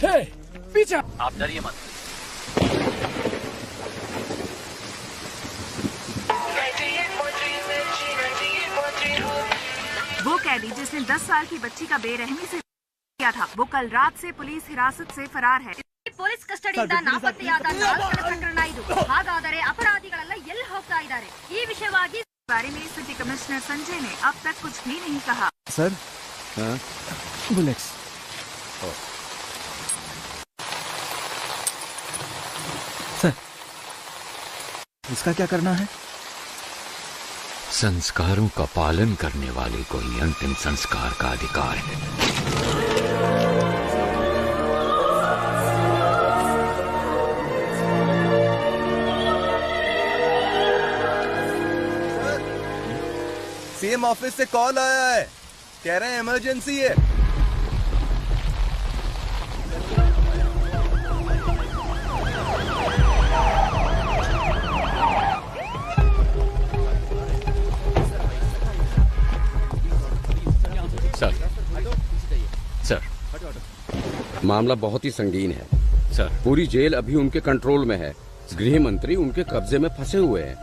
हे, पीछे। आप डरिए मत। वो कैदी जिसने 10 साल की बच्ची का बेरहमी से किया था, वो कल रात से पुलिस हिरासत से फरार है. ಪೊಲೀಸ್ ಕಸ್ಟಡಿಯಿಂದ ನಾಪತ್ತೆಯಾದ 4 ಪ್ರಕರಣಗಳು. ಹಾಗಾದರೆ ಅಪರಾಧಿಗಳೆಲ್ಲ ಎಲ್ಲಿ ಹೋಗ್ತಾ ಇದ್ದಾರೆ? ಈ ವಿಷಯವಾಗಿ बारे में सिटी कमिश्नर संजय ने अब तक कुछ भी नहीं कहा. Sir, bullets. सर, इसका क्या करना है? संस्कारों का पालन करने वाले को ही अंतिम संस्कार का अधिकार है. सीएम ऑफिस से कॉल आया है, कह रहे हैं इमरजेंसी है. सर, मामला बहुत ही संगीन है सर. पूरी जेल अभी उनके कंट्रोल में है. गृह मंत्री उनके कब्जे में फंसे हुए हैं.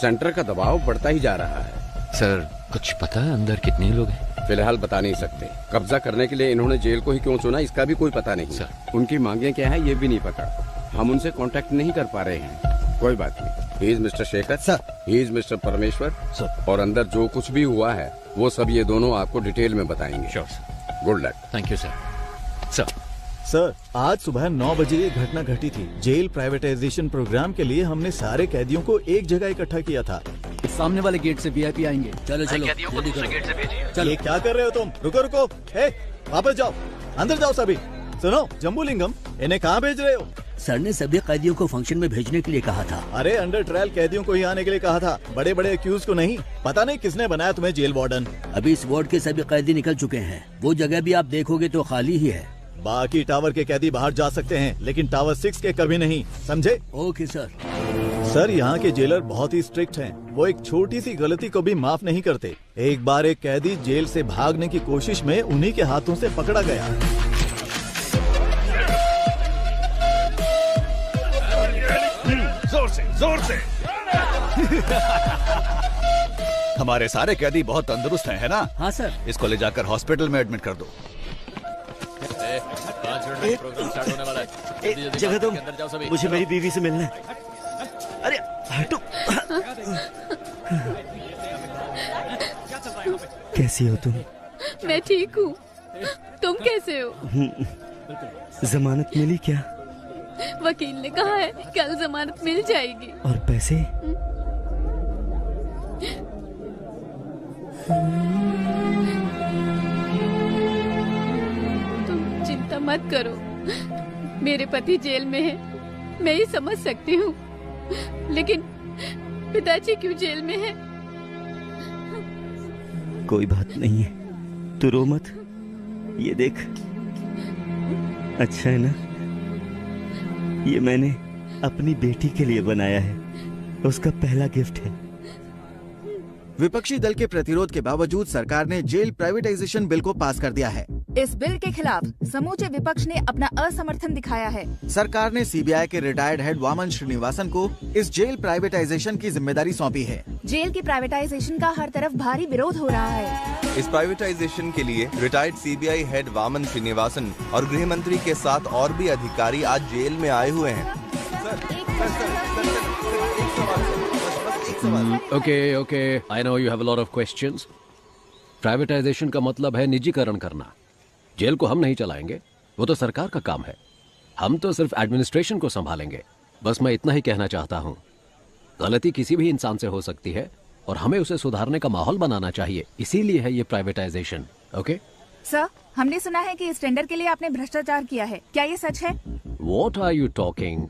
सेंटर का दबाव बढ़ता ही जा रहा है. सर, कुछ पता है अंदर कितने लोग हैं? फिलहाल बता नहीं सकते. कब्जा करने के लिए इन्होंने जेल को ही क्यों चुना, इसका भी कोई पता नहीं. सर, उनकी मांगे क्या है ये भी नहीं पता. हम उनसे कांटेक्ट नहीं कर पा रहे हैं. कोई बात नहीं. He is mister Shekhar sir, he is mister परमेश्वर सर, और अंदर जो कुछ भी हुआ है वो सब ये दोनों आपको डिटेल में बताएंगे. Sure sir. Good luck. Thank you sir. Sir, sir, आज सुबह 9 बजे ये घटना घटी थी. जेल प्राइवेटाइजेशन प्रोग्राम के लिए हमने सारे कैदियों को एक जगह इकट्ठा किया था. सामने वाले गेट से वीआईपी आएंगे. चलो चलो, कैदियों को दूसरे गेट से भेजिए. ये क्या कर रहे हो तुम? रुको रुको. हे, वापस जाओ, अंदर जाओ सभी. सुनो जम्बूलिंगम, इन्हें कहाँ भेज रहे हो? सर ने सभी कैदियों को फंक्शन में भेजने के लिए कहा था. अरे अंडर ट्रायल कैदियों को ही आने के लिए कहा था, बड़े बड़े एक्यूज को नहीं. पता नहीं किसने बनाया तुम्हें जेल वार्डन. अभी इस वार्ड के सभी कैदी निकल चुके हैं. वो जगह भी आप देखोगे तो खाली ही है. बाकी टावर के कैदी बाहर जा सकते हैं, लेकिन टावर 6 के कभी नहीं, समझे? Okay sir. सर, यहाँ के जेलर बहुत ही स्ट्रिक्ट हैं. वो एक छोटी सी गलती को भी माफ नहीं करते. एक बार एक कैदी जेल से भागने की कोशिश में उन्हीं के हाथों से पकड़ा गया. जोर से, जोर से. हमारे सारे कैदी बहुत तंदुरुस्त हैं, है ना? हाँ सर. इसको ले जाकर हॉस्पिटल में एडमिट कर दो. 5 मिनट में प्रोग्राम स्टार्ट होने वाला है. जगह तुम, अंदर जाओ सभी. मुझे मेरी बीवी से मिलना है. अरे हटो. कैसी हो तुम? मैं ठीक हूँ. तुम कैसे हो? जमानत मिली क्या? वकील ने कहा है कल जमानत मिल जाएगी. और पैसे? तुम चिंता मत करो. मेरे पति जेल में है, मैं ही समझ सकती हूँ. लेकिन पिताजी क्यों जेल में है? कोई बात नहीं है, तू रो मत. ये देख, अच्छा है ना? ये मैंने अपनी बेटी के लिए बनाया है. उसका पहला गिफ्ट है. विपक्षी दल के प्रतिरोध के बावजूद सरकार ने जेल प्राइवेटाइजेशन बिल को पास कर दिया है. इस बिल के खिलाफ समूचे विपक्ष ने अपना असमर्थन दिखाया है. सरकार ने सीबीआई के रिटायर्ड हेड वामन श्रीनिवासन को इस जेल प्राइवेटाइजेशन की जिम्मेदारी सौंपी है. जेल की प्राइवेटाइजेशन का हर तरफ भारी विरोध हो रहा है. इस प्राइवेटाइजेशन के लिए retired CBI head Vaman Srinivasan और गृह मंत्री के साथ और भी अधिकारी आज जेल में आए हुए हैं. Okay, I know you have a lot of questions. Privatisation का मतलब है निजीकरण करना. जेल को हम नहीं चलाएंगे, वो तो सरकार का काम है. हम तो सिर्फ एडमिनिस्ट्रेशन को संभालेंगे. बस मैं इतना ही कहना चाहता हूँ. गलती किसी भी इंसान से हो सकती है और हमें उसे सुधारने का माहौल बनाना चाहिए. इसीलिए है ये प्राइवेटाइजेशन. ओके सर, हमने सुना है कि इस टेंडर के लिए आपने भ्रष्टाचार किया है. क्या ये सच है? What are you talking?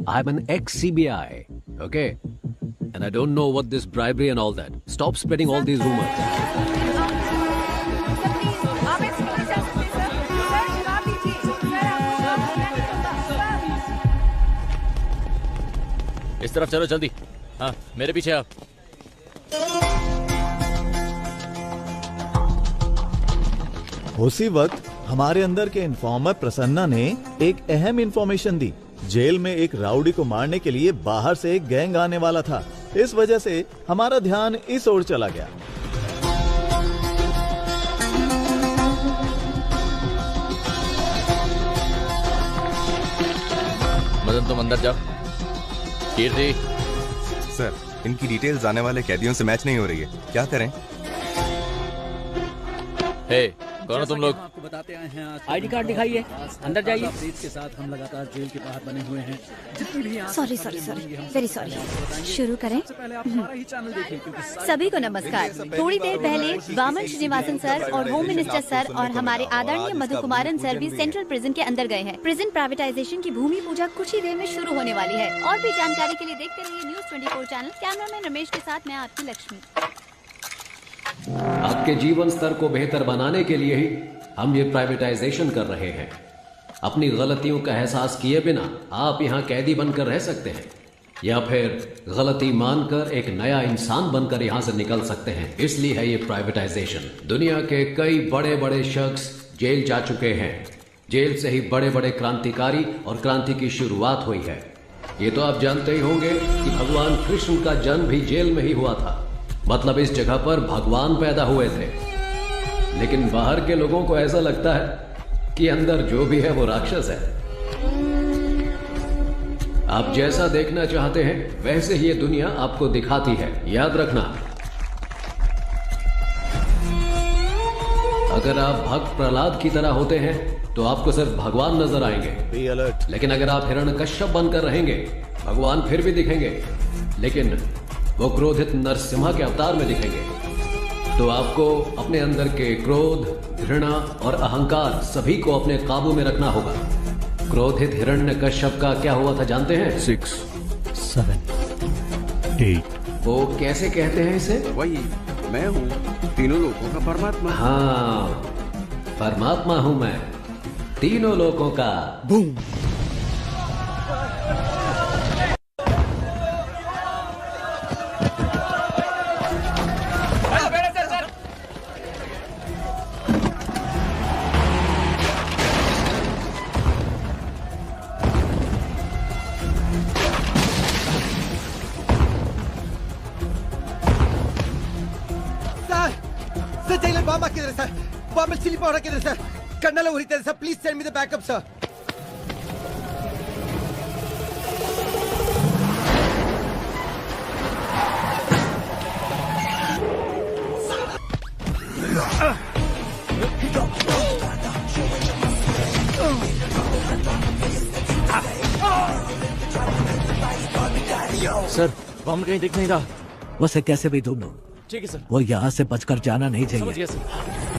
I'm an ex-CBI, okay? And I don't know what this bribery and all that. Stop spreading all these rumors. इस तरफ चलो जल्दी. हाँ, मेरे पीछे आप. उसी वक्त हमारे अंदर के इन्फॉर्मर प्रसन्ना ने एक अहम इन्फॉर्मेशन दी। जेल में एक राउडी को मारने के लिए बाहर से एक गैंग आने वाला था। इस वजह से हमारा ध्यान इस ओर चला गया। मदन तुम अंदर जाओ। कीर्ति। सर, इनकी डिटेल्स आने वाले कैदियों से मैच नहीं हो रही है, क्या करें? हे, कौन हो तुम लोग? आपको बताते आए हैं, आईडी कार्ड दिखाइए, अंदर जाइए। के साथ हम लगातार जेल के बाहर बने हुए हैं। जितनी भी सॉरी वेरी सॉरी। शुरू करें। पहले आप हमारा ही चैनल देखिए, क्योंकि सभी को नमस्कार। थोड़ी देर पहले वामन श्रीनिवासन सर और होम मिनिस्टर सर और हमारे आदरणीय मधु कुमारन सर भी सेंट्रल प्रिजन के अंदर गए हैं। प्रिजन प्राइवेटाइजेशन की भूमि पूजा कुछ ही देर में शुरू होने वाली है। और भी जानकारी के लिए देखते रहिए न्यूज़ 24 चैनल। कैमरामैन रमेश के साथ मैं आपकी लक्ष्मी। आपके जीवन स्तर को बेहतर बनाने के लिए ही हम ये प्राइवेटाइजेशन कर रहे हैं। अपनी गलतियों का एहसास किए बिना आप यहाँ कैदी बनकर रह सकते हैं, या फिर गलती मानकर एक नया इंसान बनकर यहाँ से निकल सकते हैं। इसलिए है ये प्राइवेटाइजेशन। दुनिया के कई बड़े बड़े शख्स जेल जा चुके हैं। जेल से ही बड़े बड़े क्रांतिकारी और क्रांति की शुरुआत हुई है। ये तो आप जानते ही होंगे कि भगवान कृष्ण का जन्म भी जेल में ही हुआ था। मतलब इस जगह पर भगवान पैदा हुए थे। लेकिन बाहर के लोगों को ऐसा लगता है कि अंदर जो भी है वो राक्षस है। आप जैसा देखना चाहते हैं वैसे ही ये दुनिया आपको दिखाती है, याद रखना। अगर आप भक्त प्रहलाद की तरह होते हैं तो आपको सिर्फ भगवान नजर आएंगे। Be alert. लेकिन अगर आप हिरण्यकश्यप बनकर रहेंगे, भगवान फिर भी दिखेंगे, लेकिन वो क्रोधित नरसिम्हा के अवतार में दिखेंगे। तो आपको अपने अंदर के क्रोध, घृणा और अहंकार सभी को अपने काबू में रखना होगा। क्रोधित हिरण्यकश्यप का क्या हुआ था जानते हैं? 6, 7, 8। वो कैसे कहते हैं इसे? वही मैं हूँ, तीनों लोगों का परमात्मा। हाँ, परमात्मा हूं मैं, तीनों लोगों का। Boom. Colonel Uhritel, sir, please send me the backup, sir. Sir, bomb कहीं दिख नहीं रहा। उसे कैसे भी ढूंढो। ठीक है सर। वो यहाँ से बचकर जाना नहीं चाहिए। समझ गया सर।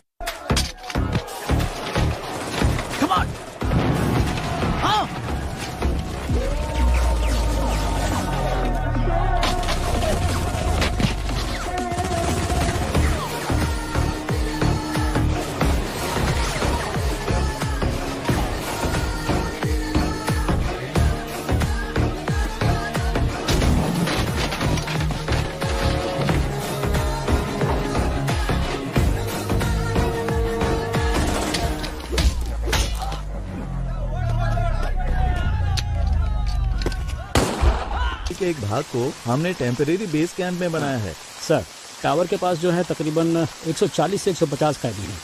के एक भाग को हमने टेम्परेरी बेस कैंप में बनाया है। सर, टावर के पास जो है तकरीबन 140 से 150 कैदी हैं।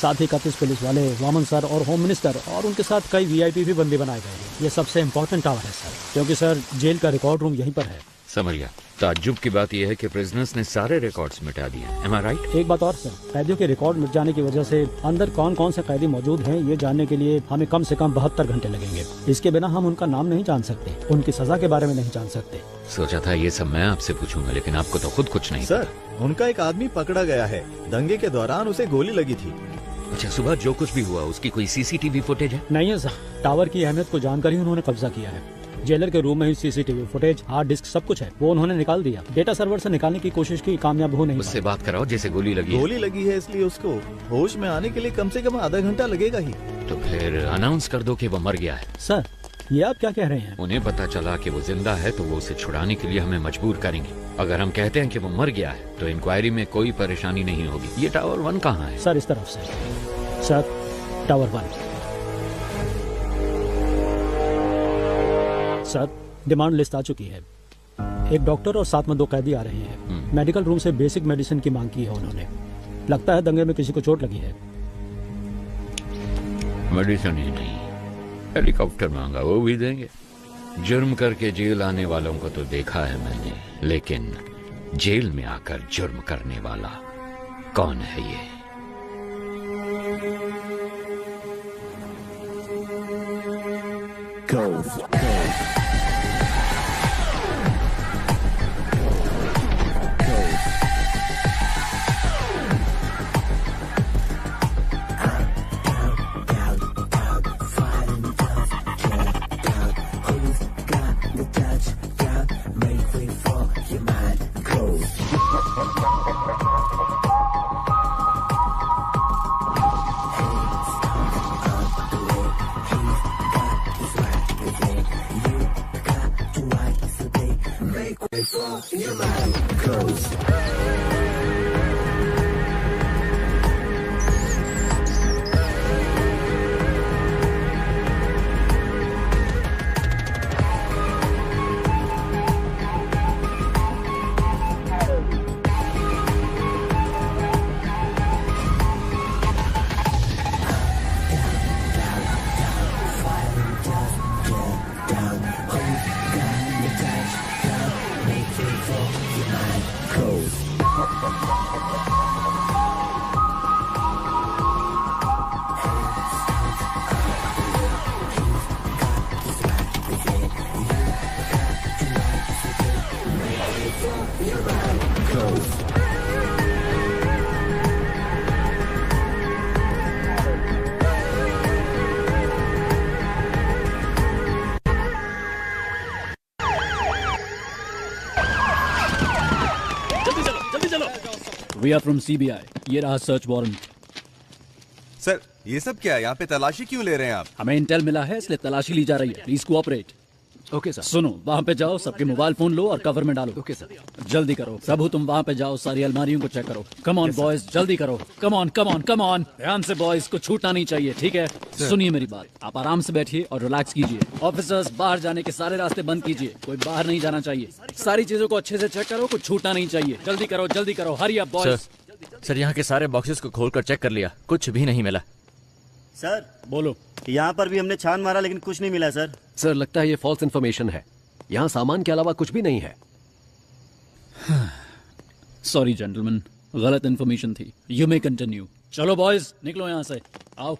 साथ ही 31 पुलिस वाले, वामन सर और होम मिनिस्टर और उनके साथ कई वीआईपी भी बंदी बनाए गए हैं। ये सबसे इम्पोर्टेंट टावर है सर, क्योंकि सर जेल का रिकॉर्ड रूम यहीं पर है। समझ गया। ताज्जुब की बात यह है कि प्रिजनर्स ने सारे रिकॉर्ड्स मिटा दिए। Am I right? एक बात और सर, कैदियों के रिकॉर्ड मिट जाने की वजह से अंदर कौन कौन से कैदी मौजूद हैं ये जानने के लिए हमें कम से कम 72 घंटे लगेंगे। इसके बिना हम उनका नाम नहीं जान सकते, उनकी सजा के बारे में नहीं जान सकते। सोचा था ये सब मैं आपसे पूछूंगा, लेकिन आपको तो खुद कुछ नहीं सर, उनका एक आदमी पकड़ा गया है। दंगे के दौरान उसे गोली लगी थी। अच्छा, सुबह जो कुछ भी हुआ उसकी कोई सीसीटीवी फुटेज है? नहीं है सर, टावर की अहमियत को जानकर ही उन्होंने कब्जा किया है। जेलर के रूम में ही सीसीटीवी फुटेज, हार्ड डिस्क सब कुछ है, वो उन्होंने निकाल दिया। डेटा सर्वर से निकालने की कोशिश की, कामयाब हो नहीं। उससे बात कराओ जैसे गोली लगी। गोली लगी है इसलिए उसको होश में आने के लिए कम से कम आधा घंटा लगेगा ही। तो फिर अनाउंस कर दो कि वो मर गया है। सर, ये आप क्या कह रहे हैं? उन्हें पता चला कि वो जिंदा है तो वो उसे छुड़ाने के लिए हमें मजबूर करेंगे। अगर हम कहते हैं कि वो मर गया है तो इंक्वायरी में कोई परेशानी नहीं होगी। ये टावर 1 कहाँ है? सर, इस तरफ से। Sir, tower 1। Sir, demand list आ चुकी है। एक डॉक्टर और साथ में 2 कैदी आ रहे हैं। मेडिकल रूम से बेसिक मेडिसिन की मांग की है उन्होंने। लगता है दंगे में किसी को चोट लगी है। मेडिसिन ही नहीं, हेलीकॉप्टर मांगा, वो भी देंगे। जुर्म करके जेल आने वालों को तो देखा है मैंने, लेकिन जेल में आकर जुर्म करने वाला कौन है ये? We are from CBI. ये रहा सर्च वारंट। सर, ये सब क्या है? यहाँ पे तलाशी क्यों ले रहे हैं आप? हमें इंटेल मिला है, इसलिए तलाशी ली जा रही है। Please cooperate. Okay sir. सुनो, वहाँ पे जाओ, सबके मोबाइल फोन लो और कवर में डालो। Okay sir. जल्दी करो प्रभु, तुम वहाँ पे जाओ, सारी अलमारियों को चेक करो। कम ऑन बॉयज, जल्दी करो। Come on come on come on, ध्यान से बॉयज, को छूटना नहीं चाहिए, ठीक है? सुनिए मेरी बात, आप आराम से बैठिए और रिलैक्स कीजिए। ऑफिसर्स, बाहर जाने के सारे रास्ते बंद कीजिए, कोई बाहर नहीं जाना चाहिए। सारी चीजों को अच्छे से चेक करो, कुछ छूटना नहीं चाहिए। जल्दी करो, हरी अप बॉयज। सर, यहाँ के सारे बॉक्सेस को खोलकर चेक कर लिया, कुछ भी नहीं मिला। सर बोलो। यहाँ पर भी हमने छान मारा लेकिन कुछ नहीं मिला सर। सर, लगता है ये फॉल्स इन्फॉर्मेशन है। यहाँ सामान के अलावा कुछ भी नहीं है। सॉरी जेंटलमैन, गलत इन्फॉर्मेशन थी। You may continue. चलो बॉयज, निकलो यहाँ से, आओ।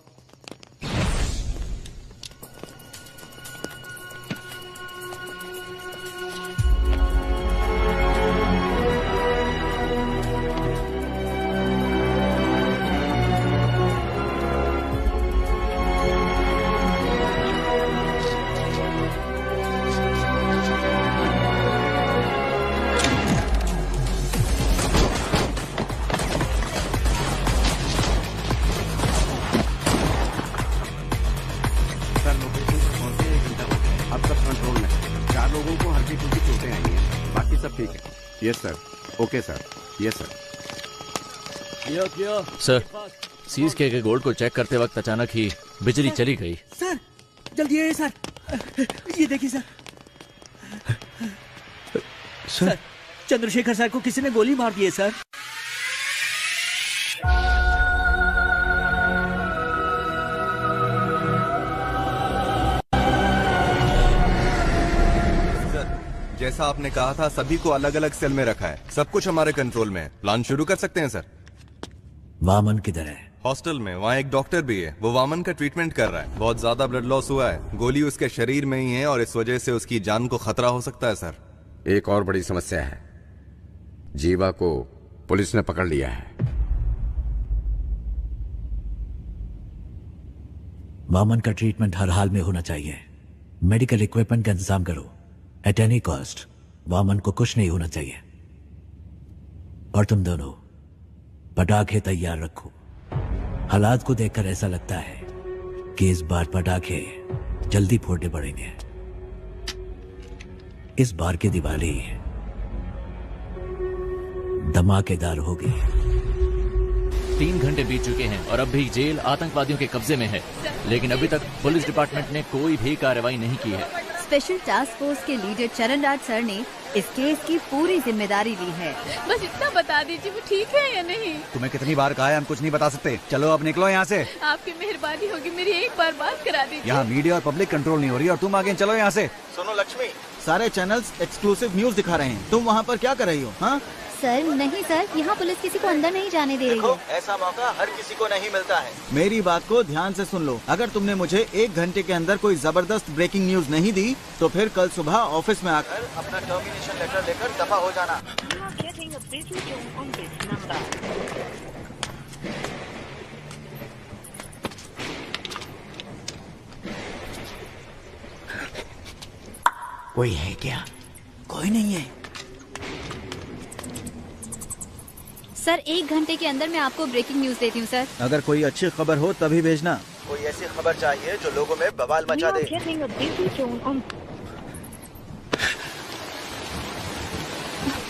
Yes sir, okay sir, yes sir. Sir, seize के गोल्ड को चेक करते वक्त अचानक ही बिजली चली गई। सर, जल्दी आइए सर, ये देखिए सर। सर, चंद्रशेखर सर को किसी ने गोली मार दी है सर। जैसा आपने कहा था, सभी को अलग अलग सेल में रखा है। सब कुछ हमारे कंट्रोल में है। प्लान शुरू कर सकते हैं सर। वामन किधर है? हॉस्टल में। वहाँ एक डॉक्टर भी है, वो वामन का ट्रीटमेंट कर रहा है। बहुत ज्यादा ब्लड लॉस हुआ है, गोली उसके शरीर में ही है और इस वजह से उसकी जान को खतरा हो सकता है सर। एक और बड़ी समस्या है, जीवा को पुलिस ने पकड़ लिया है। वामन का ट्रीटमेंट हर हाल में होना चाहिए। मेडिकल इक्विपमेंट का इंतजाम करो एट एनी कॉस्ट। वामन को कुछ नहीं होना चाहिए। और तुम दोनों पटाखे तैयार रखो। हालात को देखकर ऐसा लगता है कि इस बार पटाखे जल्दी फोड़ने पड़ेंगे। इस बार की दिवाली धमाकेदार होगी। 3 घंटे बीत चुके हैं और अब भी जेल आतंकवादियों के कब्जे में है, लेकिन अभी तक पुलिस डिपार्टमेंट ने कोई भी कार्रवाई नहीं की है। स्पेशल टास्क फोर्स के लीडर चरण राज सर ने इस केस की पूरी जिम्मेदारी ली है। बस इतना बता दीजिए वो ठीक है या नहीं। तुम्हें कितनी बार कहा है, हम कुछ नहीं बता सकते। चलो अब निकलो यहाँ से। आपकी मेहरबानी होगी, मेरी एक बार बात करा दीजिए। यहाँ मीडिया और पब्लिक कंट्रोल नहीं हो रही और तुम आगे चलो यहाँ से। सुनो लक्ष्मी, सारे चैनल्स एक्सक्लूसिव न्यूज दिखा रहे हैं, तुम वहाँ पर क्या कर रही हो? हाँ सर नहीं सर, यहाँ पुलिस किसी को अंदर नहीं जाने दे रही है। ऐसा मौका हर किसी को नहीं मिलता है। मेरी बात को ध्यान से सुन लो, अगर तुमने मुझे 1 घंटे के अंदर कोई जबरदस्त ब्रेकिंग न्यूज नहीं दी तो फिर कल सुबह ऑफिस में आकर अपना टर्मिनेशन लेटर लेकर दफा हो जाना। कोई है क्या? कोई नहीं है सर। 1 घंटे के अंदर मैं आपको ब्रेकिंग न्यूज देती हूँ सर। अगर कोई अच्छी खबर हो तभी भेजना। कोई ऐसी खबर चाहिए जो लोगों में बवाल मचा दे।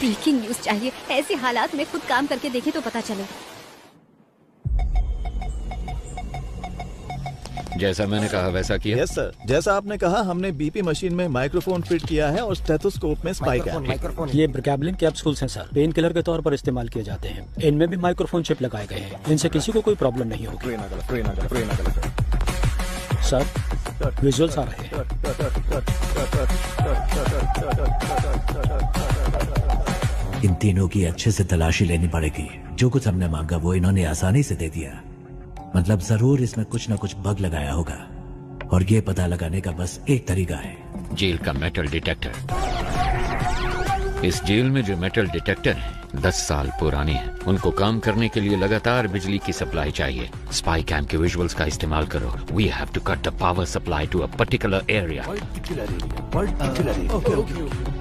ब्रेकिंग न्यूज चाहिए, ऐसे हालात में खुद काम करके देखे तो पता चले। जैसा मैंने कहा वैसा किया। यस सर, जैसा आपने कहा हमने बीपी मशीन में माइक्रोफोन फिट किया है और स्टेथोस्कोप में स्पाइक है। ये ब्रिकैबलिन कैप्सूल्स हैं सर, पेन किलर के तौर पर इस्तेमाल किए जाते हैं। इनमें भी माइक्रोफोन चिप लगाए गए हैं, इनसे किसी को कोई प्रॉब्लम नहीं होगी। सर विजुअल्स आ रहे हैं। इन तीनों की अच्छे से तलाशी लेनी पड़ेगी। जो कुछ हमने मांगा वो इन्होंने आसानी से दे दिया। मतलब जरूर इसमें कुछ न कुछ बग लगाया होगा और ये पता लगाने का बस एक तरीका है, जेल का मेटल डिटेक्टर। इस जेल में जो मेटल डिटेक्टर है 10 साल पुराने हैं। उनको काम करने के लिए लगातार बिजली की सप्लाई चाहिए। स्पाई कैम के विजुअल्स का इस्तेमाल करो। We have to cut the power supply to a particular area.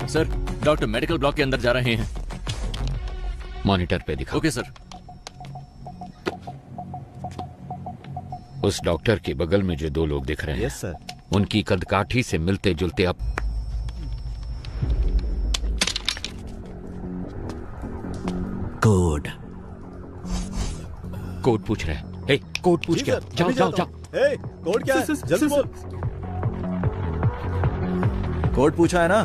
Sir doctor medical block के अंदर जा रहे हैं। मॉनिटर पे दिखाओ। Okay sir. उस डॉक्टर के बगल में जो 2 लोग दिख रहे हैं, यस सर, उनकी कदकाठी से मिलते जुलते अब कोड पूछ रहे हैं। हे, कोड पूछ क्या? जाओ जाओ जाओ। ए, कोड क्या है? जल्दी बोल। कोड पूछा है ना?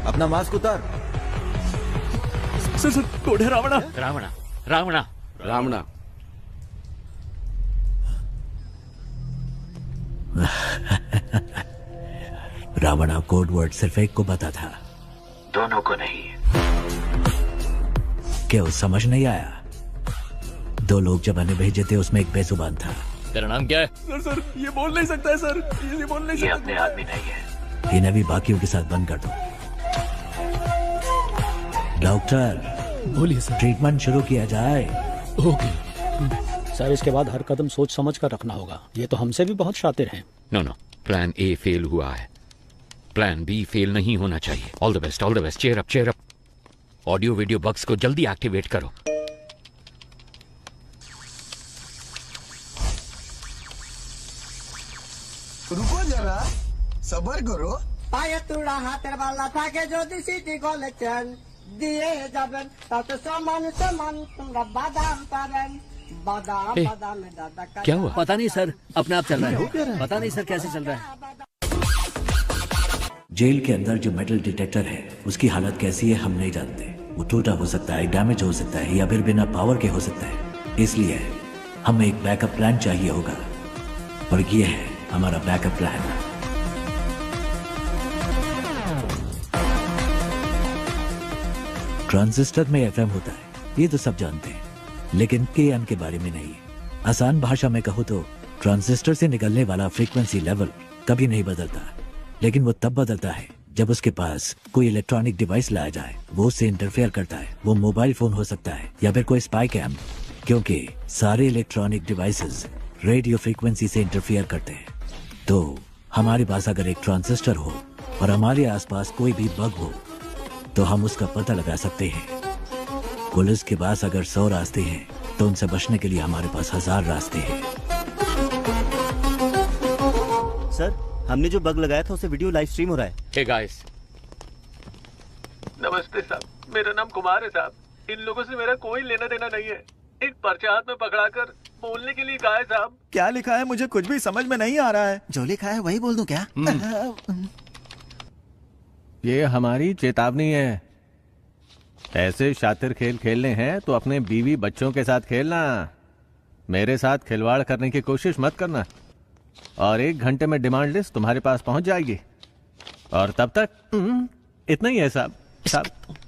अपना मास्क उतार। सर कोड है रावणा। रावणा रावणा रावणा। रावणा कोड वर्ड सिर्फ एक को पता था, दोनों को नहीं। क्या समझ नहीं आया? 2 लोग जब मैंने भेजे थे उसमें एक बेजुबान था। तेरा नाम क्या है? सर ये बोल नहीं सकता है सर, ये बोल नहीं सकता। ये अपने आदमी नहीं है। इन्हें भी बाकियों के साथ बंद कर दो। डॉक्टर बोलिए सर। ट्रीटमेंट शुरू किया जाए। ओके सर, इसके बाद हर कदम सोच समझ कर रखना होगा। ये तो हमसे भी बहुत शातिर हैं। नो, प्लान ए फेल हुआ है, प्लान बी फेल नहीं होना चाहिए। All the best, all the best. Cheer up, cheer up. Audio video bugs को जल्दी एक्टिवेट करो। रुको जरा, सबर करो। पाये तुड़ा हाथेर वाला থাকে যদি সিটি কলেছেন দিয়ে যাবেন তাতে সমান সমান তোমরা বাদাম পাবেন। बादाम बादाम में दादा का क्या हुआ? पता नहीं सर, अपने आप चल रहा है। पता नहीं सर कैसे चल रहा है। जेल के अंदर जो मेटल डिटेक्टर है उसकी हालत कैसी है हम नहीं जानते। वो टूटा हो सकता है, डैमेज हो सकता है या फिर बिना पावर के हो सकता है। इसलिए हमें एक बैकअप प्लान चाहिए होगा और ये है हमारा बैकअप प्लान। ट्रांजिस्टर में एफएम होता है, ये तो सब जानते हैं, लेकिन केएम के बारे में नहीं। आसान भाषा में कहूँ तो ट्रांजिस्टर से निकलने वाला फ्रीक्वेंसी लेवल कभी नहीं बदलता, लेकिन वो तब बदलता है जब उसके पास कोई इलेक्ट्रॉनिक डिवाइस लाया जाए। वो उससे इंटरफेयर करता है। वो मोबाइल फोन हो सकता है या फिर कोई स्पाई कैम, क्योंकि सारे इलेक्ट्रॉनिक डिवाइसेस रेडियो फ्रीक्वेंसी से इंटरफेयर करते हैं। तो हमारे पास अगर एक ट्रांजिस्टर हो और हमारे आसपास कोई भी बग हो तो हम उसका पता लगा सकते हैं। पुलिस के पास अगर 100 रास्ते हैं तो उनसे बचने के लिए हमारे पास 1000 रास्ते हैं। सर हमने जो बग लगाया था उसे वीडियो लाइव स्ट्रीम हो रहा है। हे गाइस, नमस्ते साहब, मेरा नाम कुमार है साहब। इन लोगों से मेरा कोई लेना देना नहीं है। एक पर्चा हाथ में पकड़ाकर बोलने के लिए कहा है साहब। क्या लिखा है मुझे कुछ भी समझ में नहीं आ रहा है। जो लिखा है वही बोल दूं क्या? ये हमारी चेतावनी है। ऐसे शातिर खेल खेलने हैं तो अपने बीवी बच्चों के साथ खेलना, मेरे साथ खिलवाड़ करने की कोशिश मत करना। और 1 घंटे में डिमांड लिस्ट तुम्हारे पास पहुंच जाएगी। और तब तक इतना ही है साहब।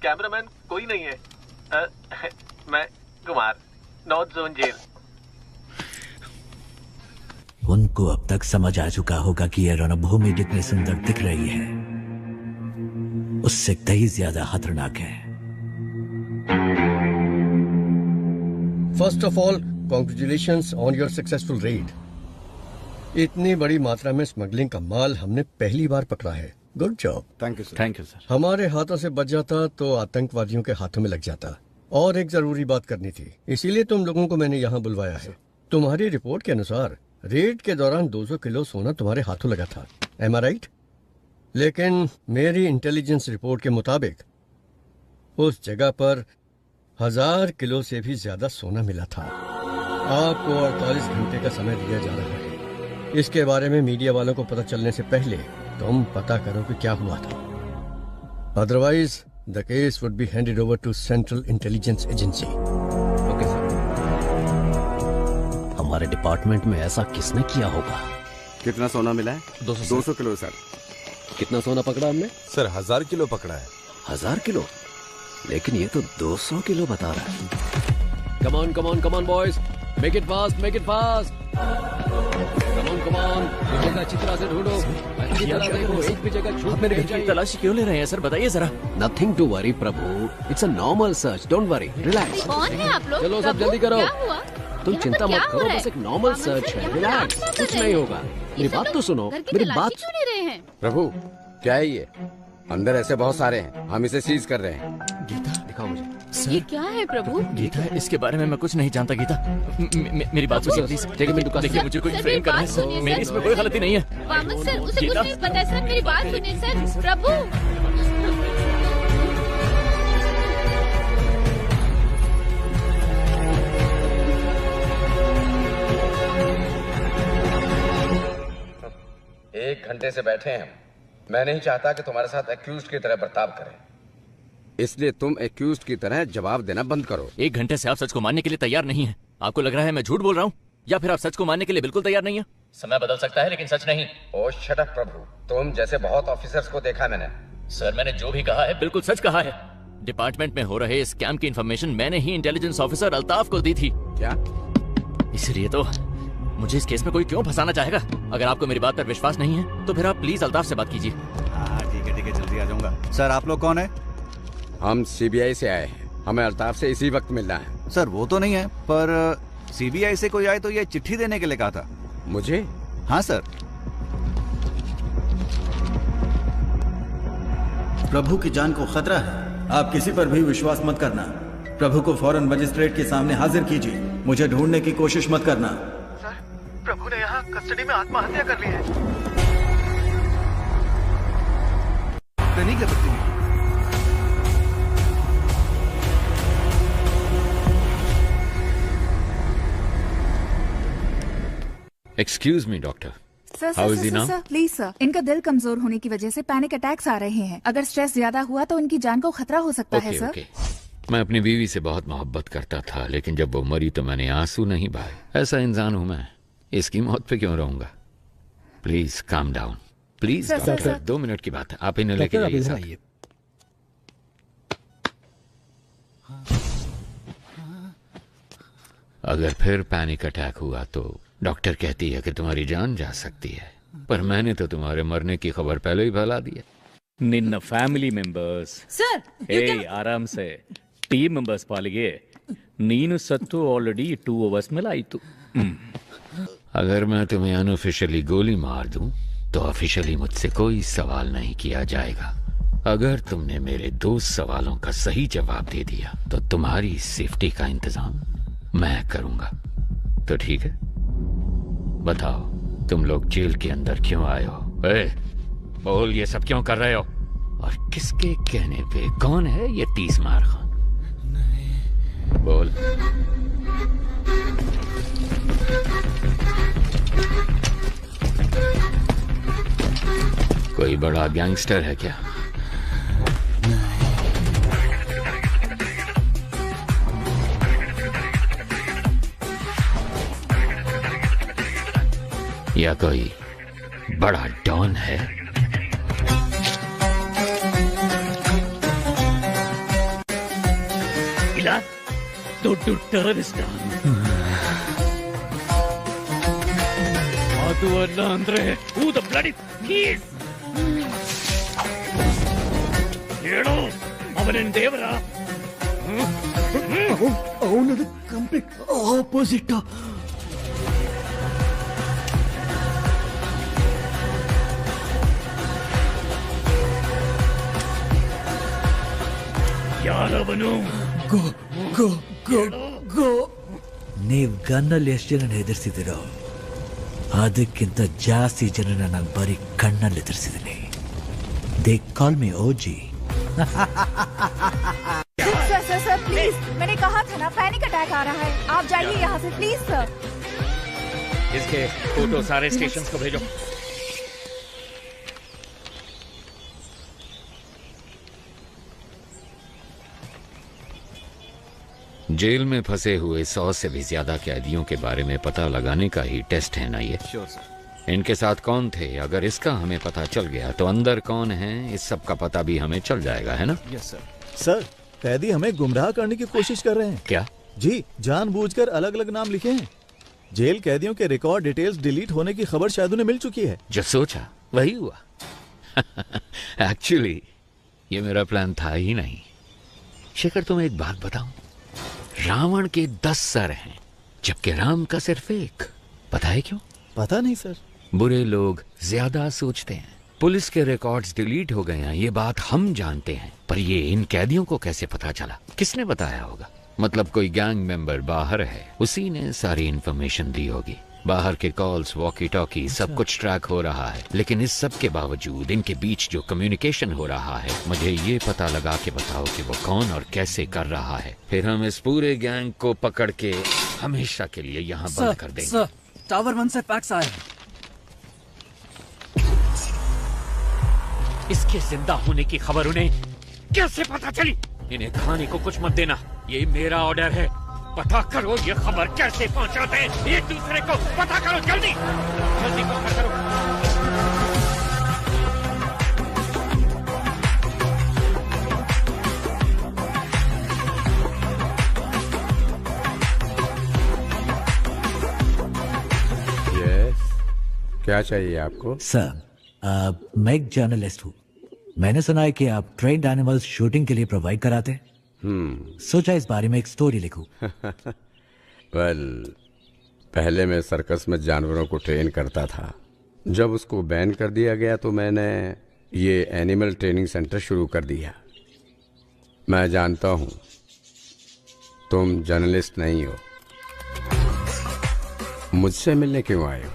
कैमरामैन कोई नहीं है। मैं कुमार, नॉर्थ जोन जेल। उनको अब तक समझ आ चुका होगा कि यह रणभूमि जितनी सुंदर दिख रही है उससे कहीं ज्यादा खतरनाक है। First of all congratulations on your successful red. इतनी बड़ी मात्रा में स्मगलिंग का माल हमने पहली बार पकड़ा है। Good job. Thank you sir. Thank you sir. हमारे हाथों से बच जाता तो आतंकवादियों के हाथों में लग जाता। और एक जरूरी बात करनी थी, इसीलिए तुम लोगों को मैंने यहाँ बुलवाया है। तुम्हारी रिपोर्ट के अनुसार रेड के दौरान 200 किलो सोना तुम्हारे हाथों लगा था। एम आई राइट? लेकिन मेरी इंटेलिजेंस रिपोर्ट के मुताबिक उस जगह पर 1000 किलो से भी ज्यादा सोना मिला था। आपको 48 घंटे का समय दिया जा रहा है। इसके बारे में मीडिया वालों को पता चलने से पहले तुम पता करो कि क्या हुआ था। Otherwise the case would be handed over to central intelligence agency. Okay sir. हमारे डिपार्टमेंट में ऐसा किसने किया होगा? कितना सोना मिला है? 200 किलो सर। कितना सोना पकड़ा हमने? सर 1000 किलो पकड़ा है। 1000 किलो? लेकिन ये तो 200 किलो बता रहा है। Come on boys, make it fast, make it fast. Come on, जगह अच्छी तरह से ढूंढो। अच्छी तरह देखो, एक भी जगह छूट मेरे घर की तलाशी क्यों ले रहे हैं सर, बताइए जरा। Nothing to worry Prabhu, it's a normal search, don't worry, relax. कौन है आप लोग? चलो सब जल्दी करो। क्या हुआ? तुम चिंता मत करो, बस एक नॉर्मल सर्च है, रिलैक्स, कुछ नहीं होगा। मेरी बात तो सुनो, मेरी बात। क्यों ले रहे हैं? प्रभु क्या है ये? अंदर ऐसे बहुत सारे हैं, हम इसे सीज कर रहे हैं। गीता दिखाओ मुझे। ये क्या है प्रभु? गीता, इसके बारे में मैं कुछ नहीं जानता गीता। मेरी बात सुनिए प्लीज। देखिए मुझे कोई फ्रेम करना है, मेरी इसमें कोई गलती नहीं है। वामन सर, उसे कुछ नहीं पता सर, मेरी बात सुनिए सर। प्रभु एक घंटे से बैठे हैं हम। मैं नहीं चाहता कि तुम्हारे साथ एक्यूज्ड की तरह बर्ताव करें, इसलिए तुम एक्यूज्ड की तरह जवाब देना बंद करो। 1 घंटे से आप सच को मानने के लिए तैयार नहीं है। आपको लग रहा है मैं झूठ बोल रहा हूँ, या फिर आप सच को मानने के लिए बिल्कुल तैयार नहीं है? समय बदल सकता है लेकिन सच नहीं। ओ शट अप प्रभु, तुम जैसे बहुत ऑफिसर्स को देखा मैंने। सर मैंने जो भी कहा है बिल्कुल सच कहा है। डिपार्टमेंट में हो रहे स्कैम की इंफॉर्मेशन मैंने ही इंटेलिजेंस ऑफिसर अल्ताफ को दी थी। क्या? इसलिए तो मुझे इस केस में कोई क्यों फंसाना चाहेगा? अगर आपको मेरी बात पर विश्वास नहीं है तो फिर आप प्लीज अल्ताफ से बात कीजिए। ठीक है जल्दी आ जाऊंगा। सर आप लोग कौन है? हम सीबीआई से आए हैं, हमें अल्ताफ से इसी वक्त मिलना है। सर वो तो नहीं है, पर सीबीआई से कोई आए तो ये चिट्ठी देने के लिए कहा था। मुझे? हाँ सर। प्रभु की जान को खतरा है, आप किसी पर भी विश्वास मत करना। प्रभु को फौरन मजिस्ट्रेट के सामने हाजिर कीजिए, मुझे ढूंढने की कोशिश मत करना। सर प्रभु ने यहाँ कस्टडी में आत्महत्या कर ली है। नहीं कर सकती। Excuse me doctor, sir how is he now? Sir please sir, इनका दिल कमजोर होने की वजह से पैनिक अटैक्स आ रहे हैं। अगर स्ट्रेस ज्यादा हुआ तो इनकी जान को खतरा हो सकता है सर। मैं अपनी बीवी से बहुत मोहब्बत करता था, लेकिन जब वो मरी तो मैंने आंसू नहीं बहाए। ऐसा इंसान हूं मैं, इसकी मौत पे क्यों रहूंगा? Please calm down, please doctor. 2 minute की बात है, आप इन्हें लेके जाइए साथ। अगर फिर पैनिक अटैक हुआ तो डॉक्टर कहती है कि तुम्हारी जान जा सकती है, पर मैंने तो तुम्हारे मरने की खबर पहले ही फैला दी है। निन्न फैमिली मेंबर्स सर आराम से टीम मेंबर्स पालिगे नीनु सत्तू ऑलरेडी 2 hours में लाई तू। अगर मैं तुम्हें अनऑफिशियली गोली मार दूं तो ऑफिशियली मुझसे कोई सवाल नहीं किया जाएगा। अगर तुमने मेरे 2 सवालों का सही जवाब दे दिया तो तुम्हारी सेफ्टी का इंतजाम मैं करूंगा। तो ठीक है, बताओ तुम लोग जेल के अंदर क्यों आए हो? बोल, ये सब क्यों कर रहे हो? और किसके कहने पे? कौन है ये 30 मार खान? बोल। कोई बड़ा गैंगस्टर है क्या? या कोई बड़ा डॉन है? ఇలా దొడ్డు టెర్రరిస్ట్ ಅದು ಅಲ್ಲ ಅಂದ್ರೆ ಹೂ ದ ಬ್ಲಡಿ ಕೀಸ್ ಹೇಳು, ಅವನೇನ್ ದೇವರ? ಅವನದು ಕಂಪ್ಲೀಟ್ ಆಪೋಸಿಟ್. ಯಾರವನು? ಗೋ ಗೋ ಗೋ ಗೋ. ನೀವು ಗನ್ನಲ್ಲಿ ಎಷ್ಟು ಜನ ಹೆದರ್ಸಿದಿರೋ ಅದಕ್ಕಿಂತ ಜಾಸ್ತಿ ಜನನ ನಾನು ಬರೀ ಕಣ್ಣಲ್ಲಿ ಎದುರಿಸಿದ್ದೀನಿ. They call me OG. Sir sir sir please, मैंने कहा था ना पैनिक अटैक आ रहा है, आप जाइए यहाँ से प्लीज सर. इसके फोटो सारे स्टेशन को भेजो. जेल में फंसे हुए 100 से भी ज्यादा कैदियों के बारे में पता लगाने का ही टेस्ट है ना ये? Sure sir. इनके साथ कौन थे, अगर इसका हमें पता चल गया तो अंदर कौन है इस सब का पता भी हमें चल जाएगा, है ना? Yes sir. सर, कैदी हमें गुमराह करने की कोशिश कर रहे हैं. क्या? जी, जानबूझकर अलग अलग नाम लिखे हैं. जेल कैदियों के रिकॉर्ड डिटेल्स डिलीट होने की खबर शायद उन्हें मिल चुकी है. जो सोचा वही हुआ. एक्चुअली ये मेरा प्लान था ही नहीं. शेखर, तुम्हें एक बात बताऊं, रावण के 10 सर हैं जबकि राम का सिर्फ एक. पता है क्यों? पता नहीं सर. बुरे लोग ज्यादा सोचते हैं. पुलिस के रिकॉर्ड्स डिलीट हो गए हैं ये बात हम जानते हैं, पर ये इन कैदियों को कैसे पता चला? किसने बताया होगा? मतलब कोई गैंग मेंबर बाहर है, उसी ने सारी इंफॉर्मेशन दी होगी. बाहर के कॉल्स, वॉकी टॉकी सब कुछ ट्रैक हो रहा है, लेकिन इस सब के बावजूद इनके बीच जो कम्युनिकेशन हो रहा है, मुझे ये पता लगा के बताओ कि वो कौन और कैसे कर रहा है. फिर हम इस पूरे गैंग को पकड़ के हमेशा के लिए यहाँ बंद कर देंगे. सर, टावर 1 से फैक्स आए हैं. इसके जिंदा होने की खबर उन्हें कैसे पता चली? इन्हें खाने को कुछ मत देना, ये मेरा ऑर्डर है. पता करो ये खबर कैसे पहुंचाते हैं एक दूसरे को. पता करो जल्दी जल्दी पता करो. यस, क्या चाहिए आपको? सर, मैं एक जर्नलिस्ट हूँ. मैंने सुना है कि आप ट्रेन्ड एनिमल्स शूटिंग के लिए प्रोवाइड कराते हैं. सोचा इस बारे में एक स्टोरी लिखूं. वेल, पहले मैं सर्कस में जानवरों को ट्रेन करता था. जब उसको बैन कर दिया गया तो मैंने ये एनिमल ट्रेनिंग सेंटर शुरू कर दिया. मैं जानता हूं तुम जर्नलिस्ट नहीं हो. मुझसे मिलने क्यों आए हो?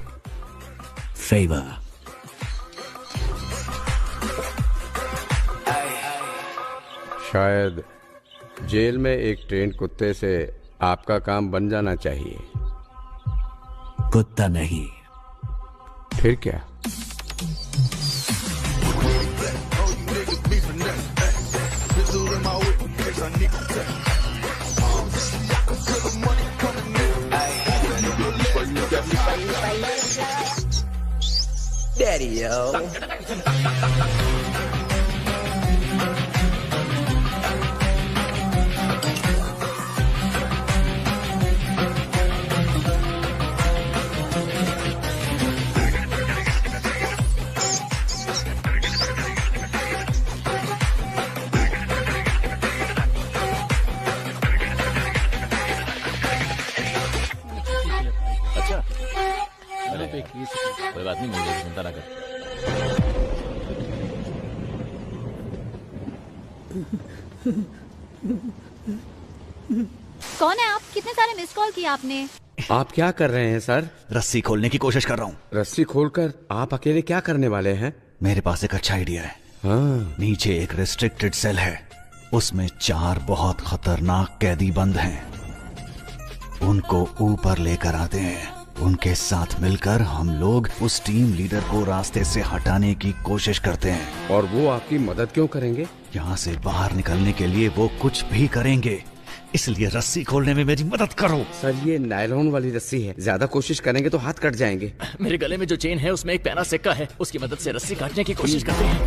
फेवर. शायद जेल में एक ट्रेन कुत्ते से आपका काम बन जाना चाहिए. कुत्ता नहीं. फिर क्या? Daddy-o. कोई बात नहीं, मुझे चिंता ना कर. कौन है आप? कितने सारे मिस कॉल किए आपने? आप क्या कर रहे हैं सर? रस्सी खोलने की कोशिश कर रहा हूँ. रस्सी खोलकर आप अकेले क्या करने वाले हैं? मेरे पास एक अच्छा आइडिया है. हाँ. नीचे एक रेस्ट्रिक्टेड सेल है, उसमें 4 बहुत खतरनाक कैदी बंद हैं। उनको ऊपर लेकर आते हैं। उनके साथ मिलकर हम लोग उस टीम लीडर को रास्ते से हटाने की कोशिश करते हैं। और वो आपकी मदद क्यों करेंगे? यहाँ से बाहर निकलने के लिए वो कुछ भी करेंगे, इसलिए रस्सी खोलने में मेरी मदद करो। सर ये नायलॉन वाली रस्सी है, ज्यादा कोशिश करेंगे तो हाथ कट जाएंगे। मेरे गले में जो चेन है उसमें एक पैना सिक्का है, उसकी मदद से रस्सी काटने की कोशिश करते हैं।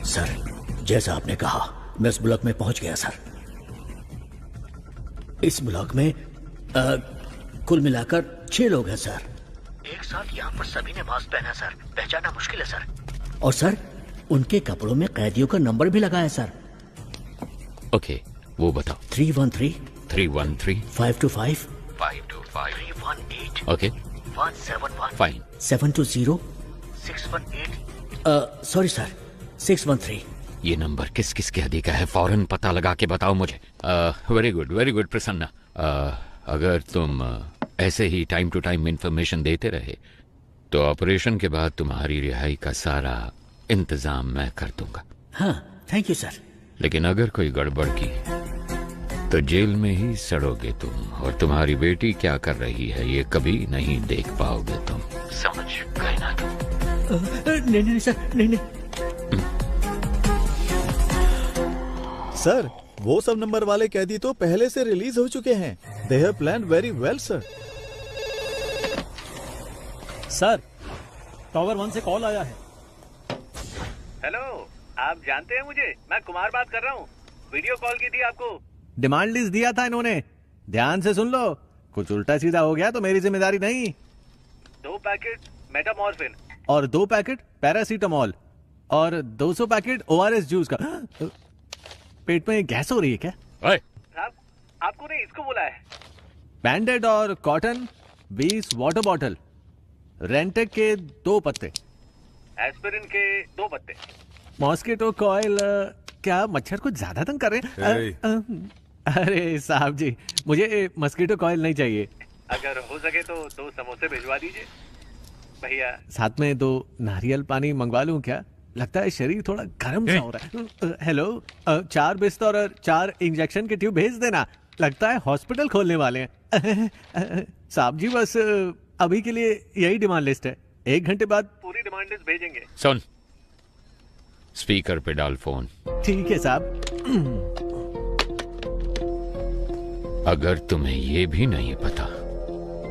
सर, जैसा आपने कहा मैं इस ब्लॉक में पहुंच गया सर। इस ब्लॉक में कुल मिलाकर 6 लोग हैं सर। एक साथ यहाँ पर सभी ने मास्क पहना सर, पहचानना मुश्किल है सर। और सर उनके कपड़ों में कैदियों का नंबर भी लगा है सर। ओके, वो बताओ। 313 313 525 525 318 ओके 171 फाइन 720 618 सॉरी सर 613। ये नंबर किस किस के हदी का है? फौरन पता लगा के बताओ मुझे। Very good Prasanna. अगर तुम ऐसे ही टाइम टू टाइम इंफॉर्मेशन देते रहे तो ऑपरेशन के बाद तुम्हारी रिहाई का सारा इंतजाम मैं कर दूंगा। हाँ, थैंक यू सर। लेकिन अगर कोई गड़बड़ की तो जेल में ही सड़ोगे तुम, और तुम्हारी बेटी क्या कर रही है ये कभी नहीं देख पाओगे तुम। समझ गए ना तुम? नहीं सर, नहीं। सर, वो सब नंबर वाले कैदी तो पहले से रिलीज हो चुके हैं। They have planned very well sir. Sir, tower 1 से कॉल आया है। हेलो, आप जानते हैं मुझे? मैं कुमार बात कर रहा हूँ। वीडियो कॉल की थी आपको। डिमांड लिस्ट दिया था इन्होंने, ध्यान से सुन लो। कुछ उल्टा सीधा हो गया तो मेरी जिम्मेदारी नहीं। 2 पैकेट मेटामॉर्फिन और 2 पैकेट पैरासीटामोल और 200 पैकेट ORS जूस का। पेट में गैस हो रही है क्या? साहब, आपको नहीं, इसको बोला है। बैंडेड और कॉटन 20 वाटर बॉटल, रेंटेक के 2 पत्ते, एस्पिरिन के 2 पत्ते, मॉस्किटो कॉइल। क्या मच्छर कुछ ज्यादा तंग कर रहे हैं? अरे साहब जी, मुझे मस्कीटो कॉइल नहीं चाहिए। अगर हो सके तो 2 समोसे भिजवा दीजिए भैया। साथ में 2 नारियल पानी मंगवा लूं क्या? लगता है शरीर थोड़ा गर्म सा हो रहा है। हेलो, 4 बिस्तर और 4 इंजेक्शन के ट्यूब भेज देना। लगता है हॉस्पिटल खोलने वाले हैं। साहब जी, बस अभी के लिए यही डिमांड लिस्ट है। 1 घंटे बाद पूरी डिमांड लिस्ट भेजेंगे। सुन, स्पीकर पे डाल फोन। ठीक है साहब। अगर तुम्हें ये भी नहीं पता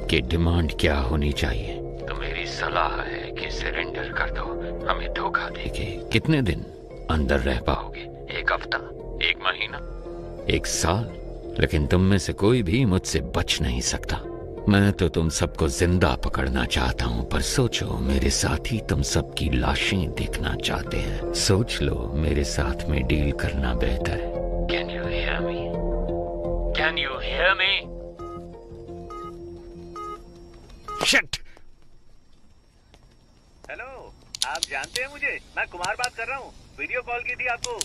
कि डिमांड क्या होनी चाहिए तो मेरी सलाह है कि सरेंडर कर दो। हमें धोखा देके कितने दिन अंदर रह पाओगे? 1 हफ्ता, 1 महीना, 1 साल? लेकिन तुम में से कोई भी मुझसे बच नहीं सकता। मैं तो तुम सबको जिंदा पकड़ना चाहता हूँ, पर सोचो मेरे साथ ही तुम सबकी लाशें देखना चाहते हैं। सोच लो, मेरे साथ में डील करना बेहतर है। Can you hear me? Can you hear me? Shit! Hello, आप जानते हैं मुझे? मैं कुमार बात कर रहा हूँ। वीडियो कॉल की थी आपको।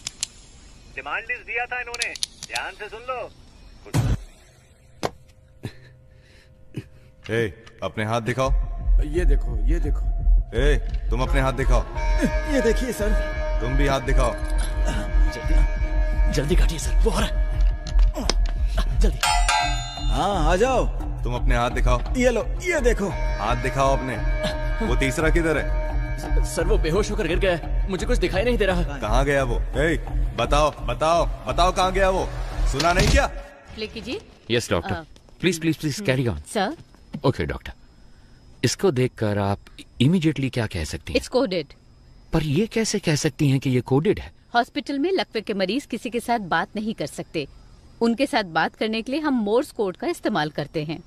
डिमांड लिस्ट दिया था इन्होंने, ध्यान से सुन लो। अपने हाथ दिखाओ। ये देखो, ये देखो। तुम अपने हाथ दिखाओ। ये देखिए सर। तुम भी हाथ दिखाओ। जल्दी काटिए सर, वो हो रहा है। जल्दी। हाँ, आ जाओ। तुम अपने हाथ दिखाओ। ये लो, ये देखो। हाथ दिखाओ अपने। वो तीसरा किधर है? सर, वो बेहोश होकर गिर गया है। मुझे कुछ दिखाई नहीं दे रहा। कहाँ गया वो? बताओ बताओ बताओ, कहाँ गया वो? सुना नहीं क्या? प्ले कीजिए। Yes doctor, please please please carry on. Sir. Okay doctor, इसको देखकर आप इमीडिएटली क्या कह सकती हैं? It's coded. पर ये कैसे कह सकती हैं कि ये कोडेड है? हॉस्पिटल में लकवे के मरीज किसी के साथ बात नहीं कर सकते। उनके साथ बात करने के लिए हम मोर्स कोड का इस्तेमाल करते हैं।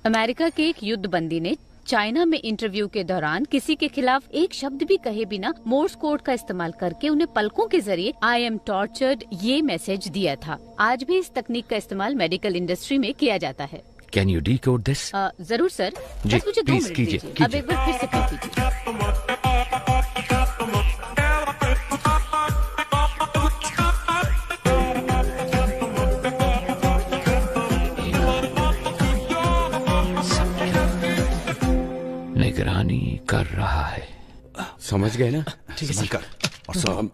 अमेरिका के एक युद्ध बंदी ने चाइना में इंटरव्यू के दौरान किसी के खिलाफ एक शब्द भी कहे बिना मोर्स कोड का इस्तेमाल करके उन्हें पलकों के जरिए आई एम टॉर्चर्ड ये मैसेज दिया था। आज भी इस तकनीक का इस्तेमाल मेडिकल इंडस्ट्री में किया जाता है। Can you decode this? जरूर सर, बस मुझे 2 मिनट दीजिए। अब एक बार फिर से प्ले कीजिए। निगरानी कर रहा है। समझ गए ना? ठीक है सर। और सुनो,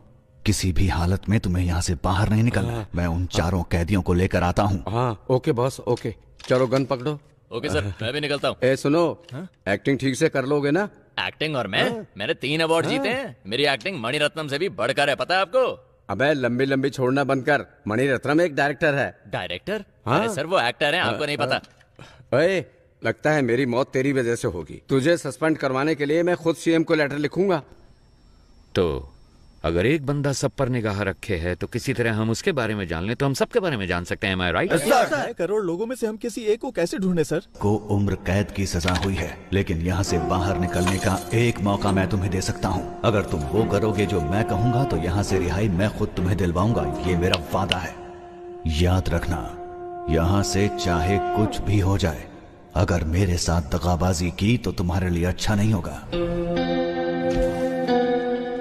किसी भी हालत में तुम्हें यहाँ से बाहर नहीं निकलना। मैं उन चारों कैदियों को लेकर आता हूँ। हाँ ओके बॉस, ओके। चलो गन पकड़ो। ओके सर, मैं भी निकलता हूँ। ए सुनो, एक्टिंग ठीक से कर लोगे ना? एक्टिंग और मैंने 3 अवार्ड जीते हैं। मेरी एक्टिंग मणिरत्नम से भी बढ़कर है, पता है आपको? अबे लंबी लंबी छोड़ना बंद कर। मणिरत्नम एक डायरेक्टर है। डायरेक्टर? हाँ? अरे सर वो एक्टर हैं, आपको नहीं पता। ओए, लगता है मेरी मौत तेरी वजह से होगी। तुझे सस्पेंड करवाने के लिए मैं खुद सीएम को लेटर लिखूंगा। तो अगर एक बंदा सब पर निगाह रखे है तो किसी तरह हम उसके बारे में जान लें तो हम सबके बारे में जान सकते हैं। राइट? 6 करोड़ लोगों में से हम किसी एक को कैसे ढूंढे सर? को उम्र कैद की सजा हुई है, लेकिन यहाँ से बाहर निकलने का एक मौका मैं तुम्हें दे सकता हूँ। अगर तुम वो करोगे जो मैं कहूँगा तो यहाँ से रिहाई मैं खुद तुम्हें दिलवाऊंगा। ये मेरा वादा है। याद रखना, यहाँ से चाहे कुछ भी हो जाए, अगर मेरे साथ दगाबाजी की तो तुम्हारे लिए अच्छा नहीं होगा।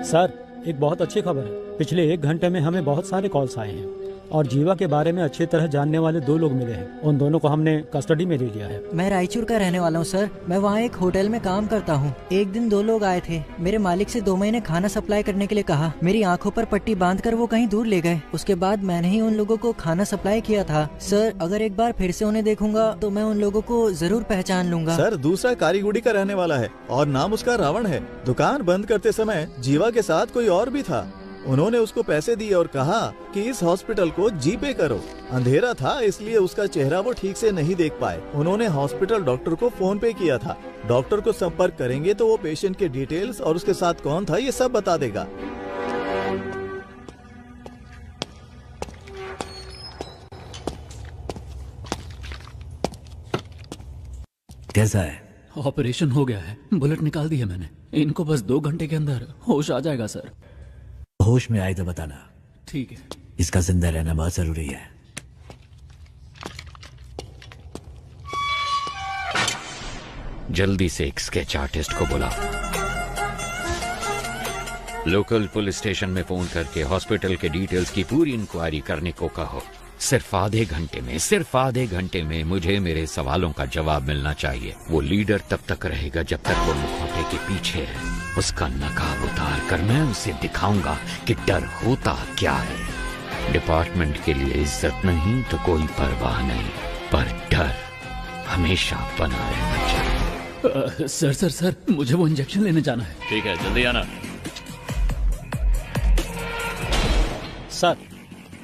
सर, एक बहुत अच्छी खबर है। पिछले 1 घंटे में हमें बहुत सारे कॉल्स आए हैं और जीवा के बारे में अच्छी तरह जानने वाले 2 लोग मिले हैं। उन दोनों को हमने कस्टडी में ले लिया है। मैं रायचूर का रहने वाला हूँ सर। मैं वहाँ एक होटल में काम करता हूँ। एक दिन 2 लोग आए थे। मेरे मालिक से 2 महीने खाना सप्लाई करने के लिए कहा। मेरी आंखों पर पट्टी बांधकर वो कहीं दूर ले गए। उसके बाद मैंने ही उन लोगों को खाना सप्लाई किया था। सर, अगर एक बार फिर से उन्हें देखूंगा तो मैं उन लोगों को जरूर पहचान लूंगा। सर, दूसरा कारीगुड़ी का रहने वाला है और नाम उसका रावण है। दुकान बंद करते समय जीवा के साथ कोई और भी था। उन्होंने उसको पैसे दिए और कहा कि इस हॉस्पिटल को जीपे करो। अंधेरा था इसलिए उसका चेहरा वो ठीक से नहीं देख पाए। उन्होंने हॉस्पिटल डॉक्टर को फोन पे किया था। डॉक्टर को संपर्क करेंगे तो वो पेशेंट के डिटेल्स और उसके साथ कौन था ये सब बता देगा। कैसा है? ऑपरेशन हो गया है, बुलेट निकाल दी है मैंने। इनको बस 2 घंटे के अंदर होश आ जाएगा सर। होश में आए तो बताना। ठीक है। इसका जिंदा रहना बहुत जरूरी है। जल्दी से एक स्केच आर्टिस्ट को बुलाओ। लोकल पुलिस स्टेशन में फोन करके हॉस्पिटल के डिटेल्स की पूरी इंक्वायरी करने को कहो। सिर्फ आधे घंटे में मुझे मेरे सवालों का जवाब मिलना चाहिए। वो लीडर तब तक रहेगा जब तक वो मुखौटे के पीछे है। उसका नकाब उतार कर मैं उसे दिखाऊंगा कि डर होता क्या है। डिपार्टमेंट के लिए इज्जत नहीं तो कोई परवाह नहीं, पर डर हमेशा बना रहना चाहिए। सर, मुझे वो इंजेक्शन लेने जाना है। ठीक है, जल्दी आना।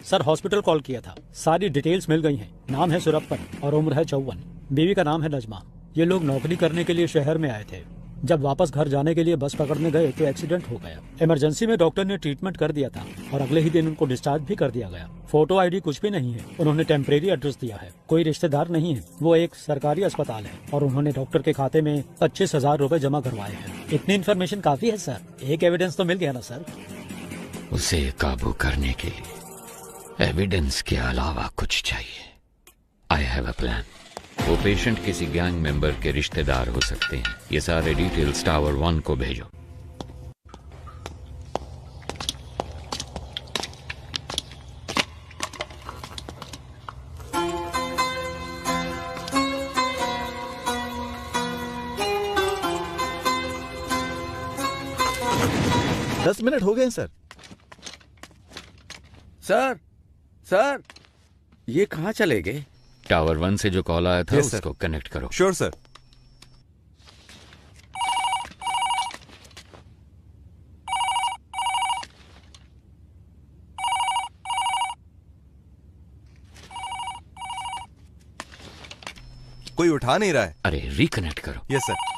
सर, हॉस्पिटल कॉल किया था। सारी डिटेल्स मिल गई हैं। नाम है सुरप्पन और उम्र है 54। बीवी का नाम है नजमा। ये लोग नौकरी करने के लिए शहर में आए थे। जब वापस घर जाने के लिए बस पकड़ने गए तो एक्सीडेंट हो गया। इमरजेंसी में डॉक्टर ने ट्रीटमेंट कर दिया था और अगले ही दिन उनको डिस्चार्ज भी कर दिया गया। फोटो आईडी कुछ भी नहीं है। उन्होंने टेम्परेरी एड्रेस दिया है। कोई रिश्तेदार नहीं है। वो एक सरकारी अस्पताल है और उन्होंने डॉक्टर के खाते में 25,000 रुपए जमा करवाए हैं। इतनी इन्फॉर्मेशन काफी है सर। एक एविडेंस तो मिल गया ना सर। उसे काबू करने के लिए एविडेंस के अलावा कुछ चाहिए। I have a plan. वो पेशेंट किसी गैंग मेंबर के रिश्तेदार हो सकते हैं। ये सारे डिटेल्स टावर 1 को भेजो। दस मिनट हो गए सर। सर, ये कहाँ चले गए? टावर 1 से जो कॉल आया था उसको कनेक्ट करो। Sure sir. कोई उठा नहीं रहा है। अरे रिकनेक्ट करो। Yes sir.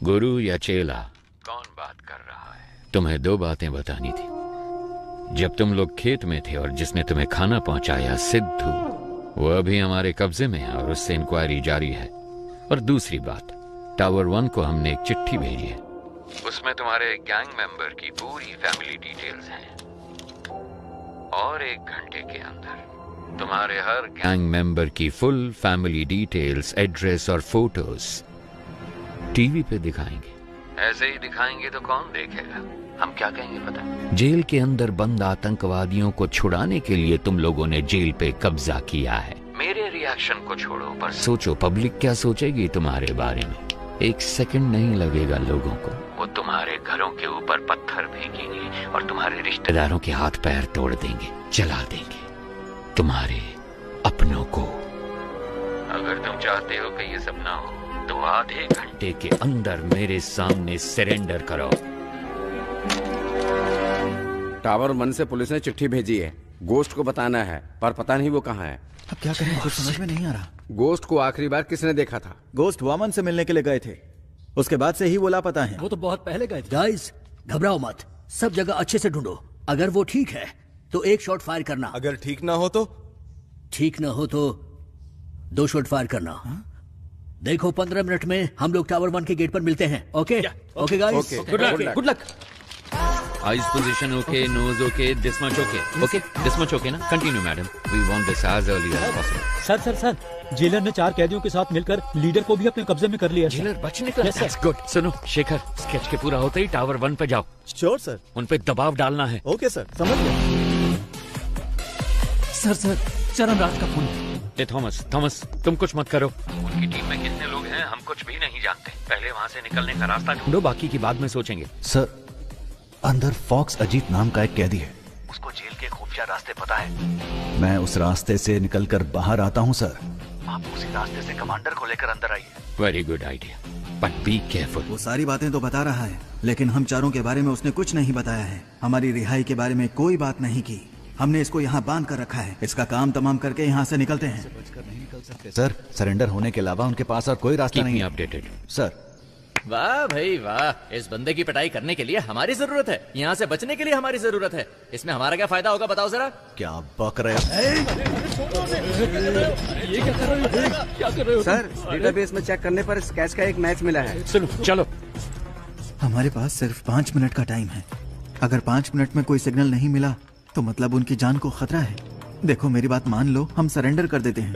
गुरु या चेला, कौन बात कर रहा है? तुम्हें 2 बातें बतानी थी। जब तुम लोग खेत में थे और जिसने तुम्हें खाना पहुंचाया सिद्धू, वो अभी हमारे कब्जे में है और उससे इंक्वायरी जारी है। और दूसरी बात, टावर 1 को हमने एक चिट्ठी भेजी है। उसमें तुम्हारे गैंग मेंबर की पूरी फैमिली डिटेल्स हैं और 1 घंटे के अंदर तुम्हारे हर गैंग मेंबर की फुल फैमिली डिटेल्स, एड्रेस और फोटोज टीवी पे दिखाएंगे। ऐसे ही दिखाएंगे तो कौन देखेगा? हम क्या कहेंगे पता? जेल के अंदर बंद आतंकवादियों को छुड़ाने के लिए तुम लोगों ने जेल पे कब्जा किया है। मेरे रिहाई एक्शन को छोड़ो, पर सोचो पब्लिक क्या सोचेगी तुम्हारे बारे में। एक सेकंड नहीं लगेगा लोगों को, वो तुम्हारे घरों के ऊपर पत्थर फेंकेंगे और तुम्हारे रिश्तेदारों के हाथ पैर तोड़ देंगे, जला देंगे तुम्हारे अपनों को। अगर तुम चाहते हो कि ये सब ना हो तो आधे घंटे के अंदर मेरे सामने सरेंडर करो। टावर 1 से पुलिस ने चिट्ठी भेजी है, गोस्ट को बताना है, पर पता नहीं वो कहाँ है। अब क्या करें, कुछ समझ में नहीं आ रहा। गोस्ट को आखिरी बार किसने देखा था? गोस्ट वामन से मिलने के लिए गए थे, उसके बाद से ही वो लापता हैं। वो तो बहुत पहले गए थे। गाइस घबराओ मत, सब जगह अच्छे से ढूंढो। अगर वो ठीक है तो एक शॉट फायर करना, अगर ठीक ना हो तो? ठीक ना हो तो 2 शॉट फायर करना। देखो 15 मिनट में हम लोग टावर 1 के गेट पर मिलते हैं। Okay okay guys, good luck. Eyes position okay, nose okay, this much okay. Okay this much okay ना? Continue madam, we want this as early as possible. Sir jailer ने 4 कैदियों के साथ मिलकर लीडर को भी अपने कब्जे में कर लिया। जेलर बच निकला। That's good. सुनो शेखर, स्केच के पूरा होते ही टावर 1 पे जाओ। Sure sir. उन पे दबाव डालना है। ओके सर, समझ गया। सर चरण राज का फोन। थॉमस तुम कुछ मत करो। उनकी टीम में कितने लोग हैं हम कुछ भी नहीं जानते। पहले वहाँ से निकलने का रास्ता ढूंढो, बाकी की बाद में सोचेंगे। सर, अंदर फॉक्स अजीत नाम का एक कैदी है, उसको जेल के खुफिया रास्ते पता है। मैं उस रास्ते से निकलकर बाहर आता हूँ सर। आप उसी रास्ते से कमांडर को लेकर अंदर आइए। Very good idea, but be careful. वो सारी बातें तो बता रहा है, लेकिन हम चारों के बारे में उसने कुछ नहीं बताया है। हमारी रिहाई के बारे में कोई बात नहीं की। हमने इसको यहाँ बांध कर रखा है। इसका काम तमाम करके यहाँ से निकलते हैं। सर, सरेंडर होने के अलावा उनके पास और कोई रास्ता नहीं है। Updated sir. वाह भाई वाह, इस बंदे की पिटाई करने के लिए हमारी जरूरत है, यहाँ से बचने के लिए हमारी जरूरत है। इसमें हमारा क्या फायदा होगा बताओ जरा? क्या बक रहे हो? ये क्या कर रहे हो? सर, डेटाबेस में चेक करने पर स्केच का एक मैच मिला है। सुनो चलो। हमारे पास सिर्फ 5 मिनट का टाइम है। अगर 5 मिनट में कोई सिग्नल नहीं मिला तो मतलब उनकी जान को खतरा है। देखो मेरी बात मान लो, हम सरेंडर कर देते हैं।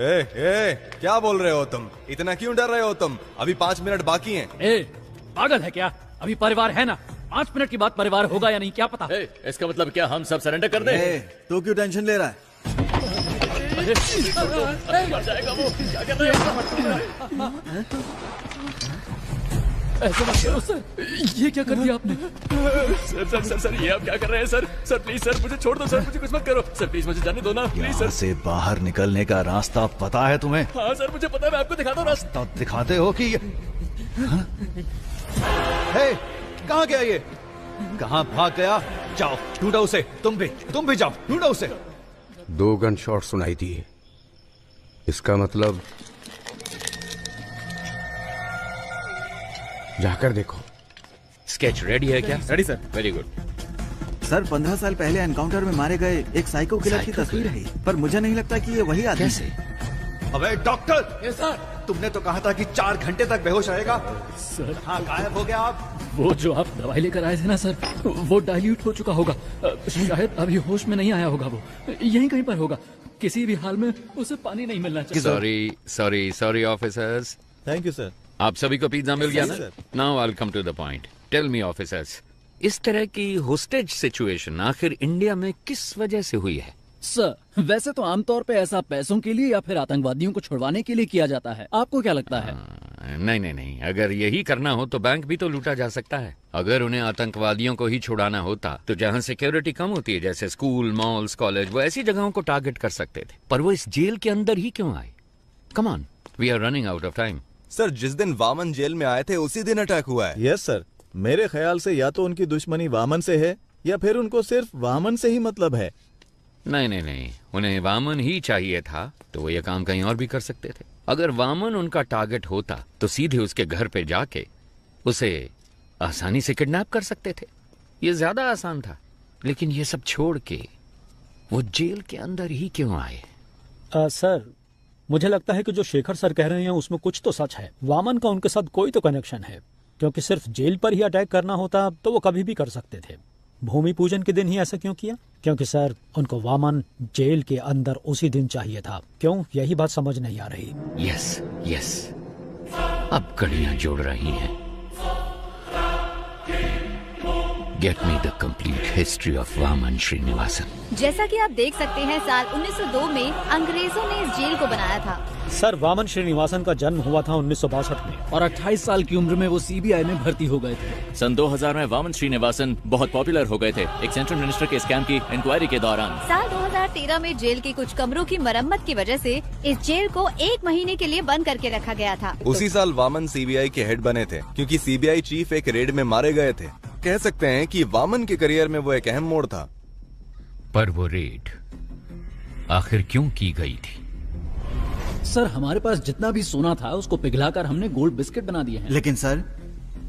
क्या बोल रहे हो तुम? इतना क्यों डर रहे हो तुम? अभी 5 मिनट बाकी हैं। पागल है क्या? अभी परिवार है ना, 5 मिनट की बात परिवार होगा या नहीं क्या पता। इसका मतलब क्या हम सब सरेंडर कर दें? तो क्यों टेंशन ले रहा है? मर जाएगा वो। क्या कर रहे हैं? ऐसा मत करो सर, ये क्या कर दिया आपने? सर ये आप क्या कर रहे हैं सर? सर प्लीज सर मुझे छोड़ दो सर, मुझे कुछ मत करो सर, प्लीज मुझे जाने दो ना प्लीज सर। यहाँ से बाहर निकलने का रास्ता पता है तुम्हें? हाँ सर मुझे पता है, मैं आपको दिखाता हूँ रास्ता। तो दिखाते हो कि कहाँ गया ये? कहाँ भाग गया? जाओ ढूंढो उसे। तुम भी जाओ ढूंढो उसे। 2 गन शॉट सुनाई दिए, इसका मतलब जाकर देखो। स्केच रेडी है क्या? Ready sir. Very good sir, 15 साल पहले एनकाउंटर में मारे गए एक साइको किलर की तस्वीर है, पर मुझे नहीं लगता कि ये वही आदमी है। अबे डॉक्टर, सर तुमने तो कहा था कि 4 घंटे तक बेहोश रहेगा। सर हाँ, गायब हो गया आप। वो जो आप दवाई लेकर आए थे ना सर, वो डाइल्यूट हो चुका होगा, शायद अभी होश में नहीं आया होगा। वो यहीं कहीं पर होगा, किसी भी हाल में उसे पानी नहीं मिलना चाहिए। Sorry officers. Thank you sir. आप सभी को पिज्जा मिल गया ना? Sir. Now I will come to the point. Tell me officers, इस तरह की होस्टेज सिचुएशन आखिर इंडिया में किस वजह से हुई है? सर वैसे तो आमतौर पे ऐसा पैसों के लिए या फिर आतंकवादियों को छुड़वाने के लिए किया जाता है। आपको क्या लगता है? नहीं, अगर यही करना हो तो बैंक भी तो लूटा जा सकता है। अगर उन्हें आतंकवादियों को ही छुड़ाना होता तो जहाँ सिक्योरिटी कम होती है, जैसे स्कूल, मॉल्स, कॉलेज, वो ऐसी जगहों को टारगेट कर सकते थे। पर वो इस जेल के अंदर ही क्यों आए? Come on, we are running out of time. Sir, जिस दिन वामन जेल में आए थे उसी दिन अटैक हुआ है। यस सर, मेरे ख्याल से या तो उनकी दुश्मनी वामन से है या फिर उनको सिर्फ वामन से ही मतलब है। नहीं, उन्हें वामन ही चाहिए था तो वो ये काम कहीं और भी कर सकते थे। अगर वामन उनका टारगेट होता तो सीधे उसके घर पे जाके उसे आसानी से किडनैप कर सकते थे। ये ज्यादा आसान था। लेकिन ये सब छोड़ के वो जेल के अंदर ही क्यों आए? सर मुझे लगता है कि जो शेखर सर कह रहे हैं उसमें कुछ तो सच है। वामन का उनके साथ कोई तो कनेक्शन है, क्योंकि सिर्फ जेल पर ही अटैक करना होता तो वो कभी भी कर सकते थे। भूमि पूजन के दिन ही ऐसा क्यों किया? क्योंकि सर उनको वामन जेल के अंदर उसी दिन चाहिए था। क्यों? यही बात समझ नहीं आ रही। यस, अब कड़ियां जोड़ रही हैं। Get me the complete history of Vaman Srinivasan. जैसा कि आप देख सकते हैं, साल 1902 में अंग्रेजों ने इस जेल को बनाया था। सर वामन श्रीनिवासन का जन्म हुआ था 1962 में और 28 साल की उम्र में वो सीबीआई में भर्ती हो गए थे। सन 2000 में वामन श्रीनिवासन बहुत पॉपुलर हो गए थे एक सेंट्रल मिनिस्टर के स्कैम की इंक्वायरी के दौरान। साल 2013 में जेल के कुछ कमरों की मरम्मत की वजह से इस जेल को 1 महीने के लिए बंद करके रखा गया था। उसी साल वामन सीबीआई के हेड बने थे क्योंकि सीबीआई चीफ एक रेड में मारे गए थे। कह सकते हैं कि वामन के करियर में वो एक अहम मोड़ था। पर वो रेड आखिर क्यों की गई थी? सर हमारे पास जितना भी सोना था उसको पिघलाकर हमने गोल्ड बिस्किट बना दिए हैं। लेकिन सर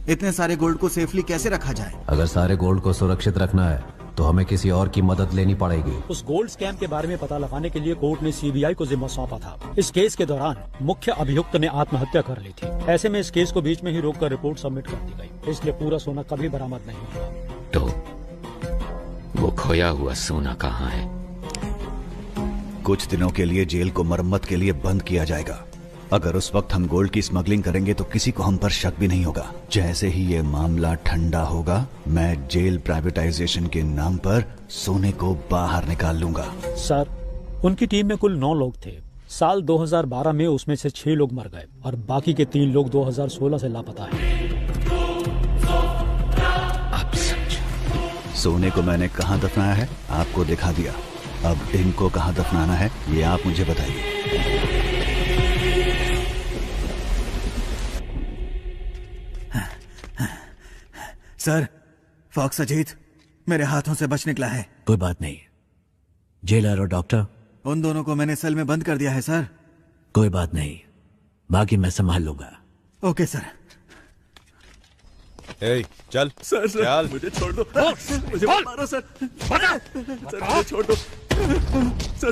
इतने सारे गोल्ड को सेफली कैसे रखा जाए? अगर सारे गोल्ड को सुरक्षित रखना है तो हमें किसी और की मदद लेनी पड़ेगी। उस गोल्ड स्कैम के बारे में पता लगाने के लिए कोर्ट ने सीबीआई को जिम्मा सौंपा था। इस केस के दौरान मुख्य अभियुक्त ने आत्महत्या कर ली थी। ऐसे में इस केस को बीच में ही रोककर रिपोर्ट सबमिट कर दी गई, इसलिए पूरा सोना कभी बरामद नहीं हुआ। तो वो खोया हुआ सोना कहाँ है? कुछ दिनों के लिए जेल को मरम्मत के लिए बंद किया जाएगा। अगर उस वक्त हम गोल्ड की स्मगलिंग करेंगे तो किसी को हम पर शक भी नहीं होगा। जैसे ही ये मामला ठंडा होगा मैं जेल प्राइवेटाइजेशन के नाम पर सोने को बाहर निकाल लूंगा। सर उनकी टीम में कुल 9 लोग थे। साल 2012 में उसमें से 6 लोग मर गए और बाकी के 3 लोग 2016 से लापता हैं। सोने को मैंने कहाँ दफनाया है आपको दिखा दिया। अब इनको कहाँ दफनाना है ये आप मुझे बताइए। सर फॉक्स अजीत मेरे हाथों से बच निकला है। कोई बात नहीं, जेलर और डॉक्टर उन दोनों को मैंने सेल में बंद कर दिया है सर। कोई बात नहीं, बाकी मैं संभाल लूंगा। Okay sir. ए, चल सर चल। मुझे छोड़ दो। मुझे मत मारो सर। सर मुझे छोड़ दो।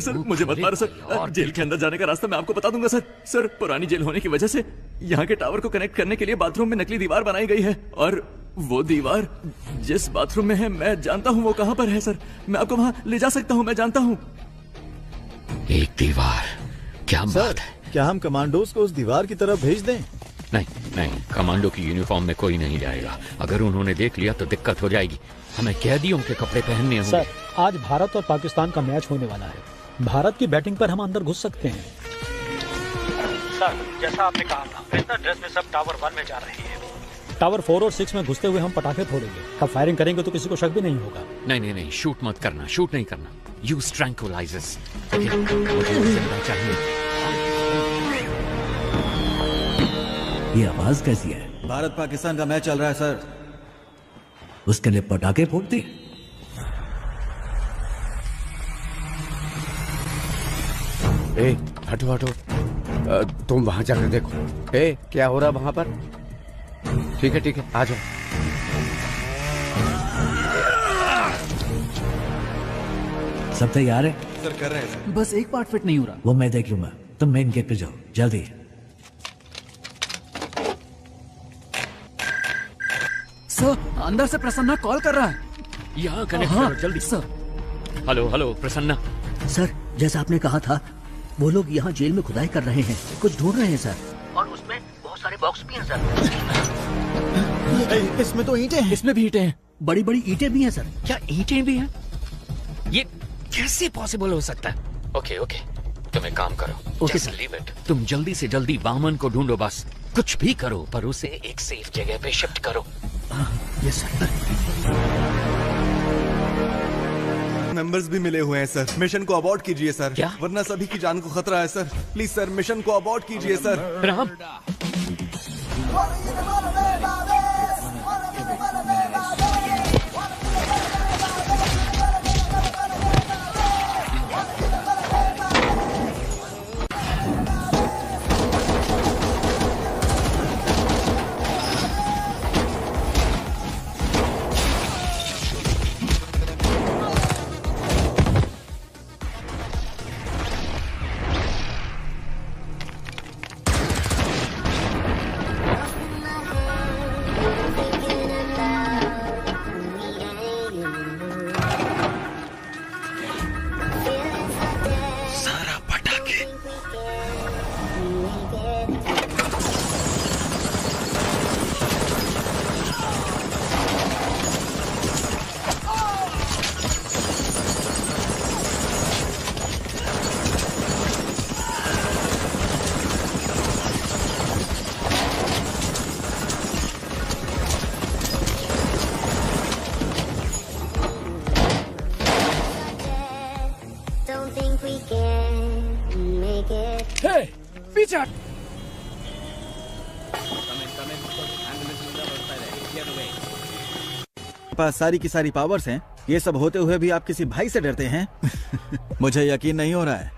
सर मुझे मत मारो सर। जेल के अंदर जाने का रास्ता मैं आपको बता दूंगा सर। सर पुरानी जेल होने की वजह से यहाँ के टावर को कनेक्ट करने के लिए बाथरूम में नकली दीवार बनाई गई है और वो दीवार जिस बाथरूम में है मैं जानता हूँ वो कहाँ पर है सर। मैं आपको वहाँ ले जा सकता हूँ, मैं जानता हूँ। एक दीवार, क्या बात है? क्या हम कमांडोज को उस दीवार की तरफ भेज दें? नहीं नहीं, कमांडो की यूनिफॉर्म में कोई नहीं जाएगा। अगर उन्होंने देख लिया तो दिक्कत हो जाएगी। हमें कैदियों के कपड़े पहनने होंगे। सर आज भारत और पाकिस्तान का मैच होने वाला है। भारत की बैटिंग पर हम अंदर घुस सकते हैं। सर जैसा आपने कहा था बिजनेस ड्रेस में सब टावर 1 में जा रहे हैं। टावर 4 और 6 में घुसते हुए हम पटाखे फोड़ेंगे। तब फायरिंग करेंगे तो किसी को शक भी नहीं होगा। नहीं नहीं नहीं, शूट मत करना, शूट नहीं करना। Use tranquillisers. मुझे जिंदा चाहिए। ये आवाज कैसी है? भारत पाकिस्तान का मैच चल रहा है सर। उसके लिए पटाखे फोड़ते? ए हटो हटो, तुम वहां जाकर देखो। ए क्या हो रहा वहां पर? ठीक है आ जाओ। सब तैयार है? सर कर रहे हैं सर। बस एक पार्ट फिट नहीं हो रहा। वो मैं देख लूंगा, तुम मेन गेट पे जाओ जल्दी। सर अंदर से प्रसन्ना कॉल कर रहा है। यहाँ कनेक्ट करो जल्दी। Sir hello hello Prasanna. Sir जैसा आपने कहा था वो लोग यहाँ जेल में खुदाई कर रहे हैं, कुछ ढूंढ रहे हैं सर। और उसमें बहुत सारे बॉक्स भी हैं सर। इसमें तो ईंटें हैं। इसमें भी ईंटें हैं, बड़ी बड़ी ईंटें भी हैं सर। क्या ईंटें भी हैं? ये कैसे पॉसिबल हो सकता है? ओके तुम एक काम करो। Okay sir. Leave it. तुम जल्दी से जल्दी वामन को ढूंढो, बस कुछ भी करो पर उसे एक सेफ जगह पे शिफ्ट करो। Yes sir. मेंबर्स भी मिले हुए हैं सर। मिशन को अबॉर्ट कीजिए सर। क्या? वरना सभी की जान को खतरा है सर। प्लीज सर मिशन को अबॉर्ट कीजिए सर। राम हे, पीछे हट। पास सारी की सारी पावर्स हैं, ये सब होते हुए भी आप किसी भाई से डरते हैं? मुझे यकीन नहीं हो रहा है।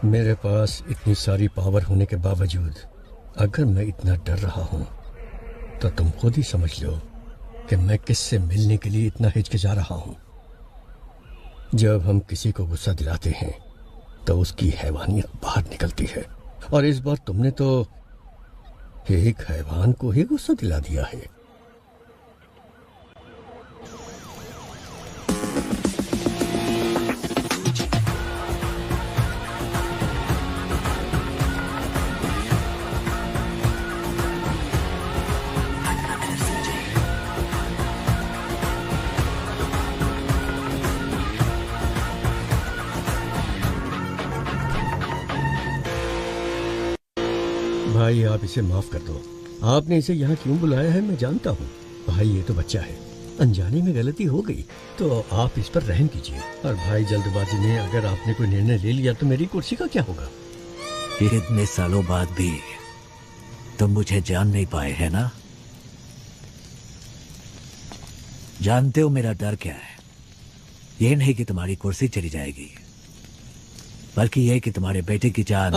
मेरे पास इतनी सारी पावर होने के बावजूद अगर मैं इतना डर रहा हूं तो तुम खुद ही समझ लो कि मैं किससे मिलने के लिए इतना हिचकिचा रहा हूं। जब हम किसी को गुस्सा दिलाते हैं तो उसकी हैवानियत बाहर निकलती है, और इस बार तुमने तो एक हैवान को ही गुस्सा दिला दिया है। भाई आप इसे माफ कर दो। आपने इसे यहाँ क्यों बुलाया है मैं जानता हूँ। भाई ये तो बच्चा है, अनजाने में गलती हो गई तो आप इस पर रहम कीजिए। और भाई जल्दबाजी में अगर आपने कोई निर्णय ले लिया तो मेरी कुर्सी का क्या होगा? इतने सालों बाद भी तुम मुझे जान नहीं पाए है ना? जानते हो मेरा डर क्या है? ये नहीं कि तुम्हारी कुर्सी चली जाएगी, बल्कि ये कि तुम्हारे बेटे की जान।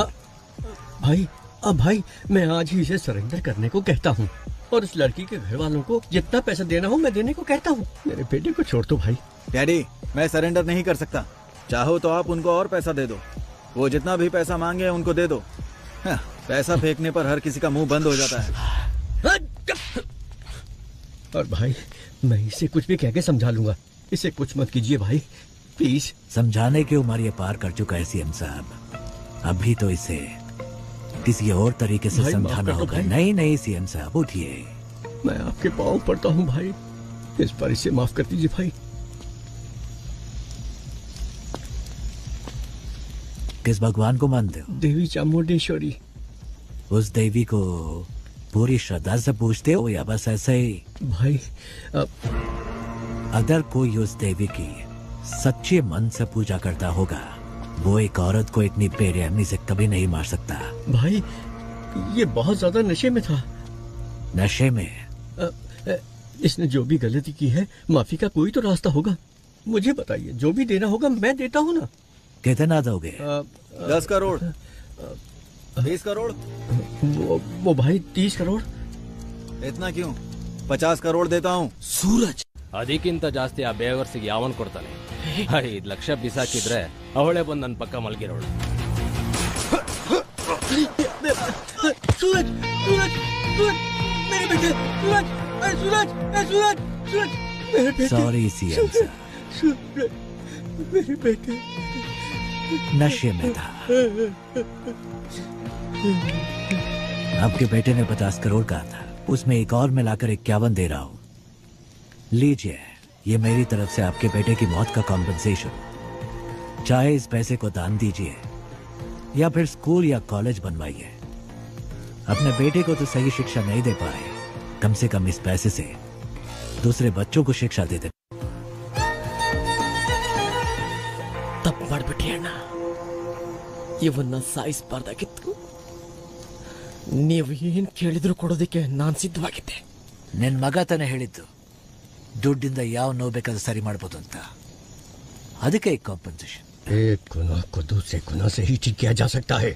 भाई अब भाई मैं आज ही इसे सरेंडर करने को कहता हूँ, और इस लड़की के घर वालों को जितना पैसा देना हो मैं देने को कहता हूँ। मेरे बेटे को छोड़ दो भाई। डैडी, मैं सरेंडर नहीं कर सकता। चाहो तो आप उनको और पैसा दे दो, वो जितना भी पैसा मांगे उनको दे दो। हाँ, पैसा फेंकने पर हर किसी का मुंह बंद हो जाता है। और भाई मैं इसे कुछ भी कह के समझा लूंगा, इसे कुछ मत कीजिए भाई प्लीज। समझाने की उम्र ये पार कर चुका है सीएम साहब, अभी तो इसे किसी और तरीके से समझाना होगा। नहीं नहीं सीएम साहब उठिए। मैं आपके पाँव पड़ता हूँ भाई, इस बार इसे माफ कर दीजिए भाई। किस भगवान को मानते हो? देवी चामुंडेश्वरी। उस देवी को पूरी श्रद्धा से पूछते हो या बस ऐसे ही? भाई अगर कोई उस देवी की सच्चे मन से पूजा करता होगा, वो एक औरत को इतनी बेरहमी से कभी नहीं मार सकता। भाई ये बहुत ज्यादा नशे में था। नशे में? इसने जो भी गलती की है माफी का कोई तो रास्ता होगा। मुझे बताइए, जो भी देना होगा मैं देता हूँ ना। कितना दोगे? 10 करोड़ 20 करोड़। वो भाई 30 करोड़। इतना क्यों? 50 करोड़ देता हूँ। सूरज ಅದಕ್ಕಿಂತ ಜಾಸ್ತಿ ಆ ಬೇವರ್ಸಿಗೆ ಯಾವನ್ ಕೊಡ್ತಾನೆ? 5 ಲಕ್ಷ ಬಿಸಾಕಿದ್ರೆ ಅವಳೇ ಬಂದು ನನ್ನ ಪಕ್ಕ ಮಲಗಿರೋಳು. सूरज सूरज सूरज मेरे बेटे, सूरज सूरज सूरज सूरज मेरे बेटे। सॉरी सीएम साहब, सूरज मेरे बेटे नशे में था। आपके बेटे ने 50 करोड़ कहा था, उसमें एक और मिलाकर 51 दे रहा हूँ। लीजिए, ये मेरी तरफ से आपके बेटे की मौत का कॉम्पेंसेशन। चाहे इस पैसे को दान दीजिए या फिर स्कूल या कॉलेज बनवाइए। अपने बेटे को तो सही शिक्षा नहीं दे पाए, कम से कम इस पैसे से दूसरे बच्चों को शिक्षा दे दे। ತಪ್ಪು ಮಾಡ್ಬಿಟ್ಟಿ ಅಣ್ಣ, ಇವನ್ನ ಸಾಯಿಸಬಾರ್ದಾಗಿತ್ತು. ನೀವು ಏನ್ ಕೇಳಿದ್ರು ಕೊಡೋದಕ್ಕೆ ನಾನ್ ಸಿದ್ಧವಾಗಿದ್ದೆ. ನಿನ್ ಮಗ ತಾನೇ ಹೇಳಿದ್ದು ದುಡ್ಡಿಂದ ಯಾವ ನೋವು ಬೇಕಾದ್ರೂ ಸರಿ ಮಾಡ್ಬೋದು ಅಂತ, ಅದಕ್ಕೆ ಕಾಂಪನ್ಸೇಷನ್। एक गुनाह को दूसरे गुनाह से ही ठीक किया जा सकता है।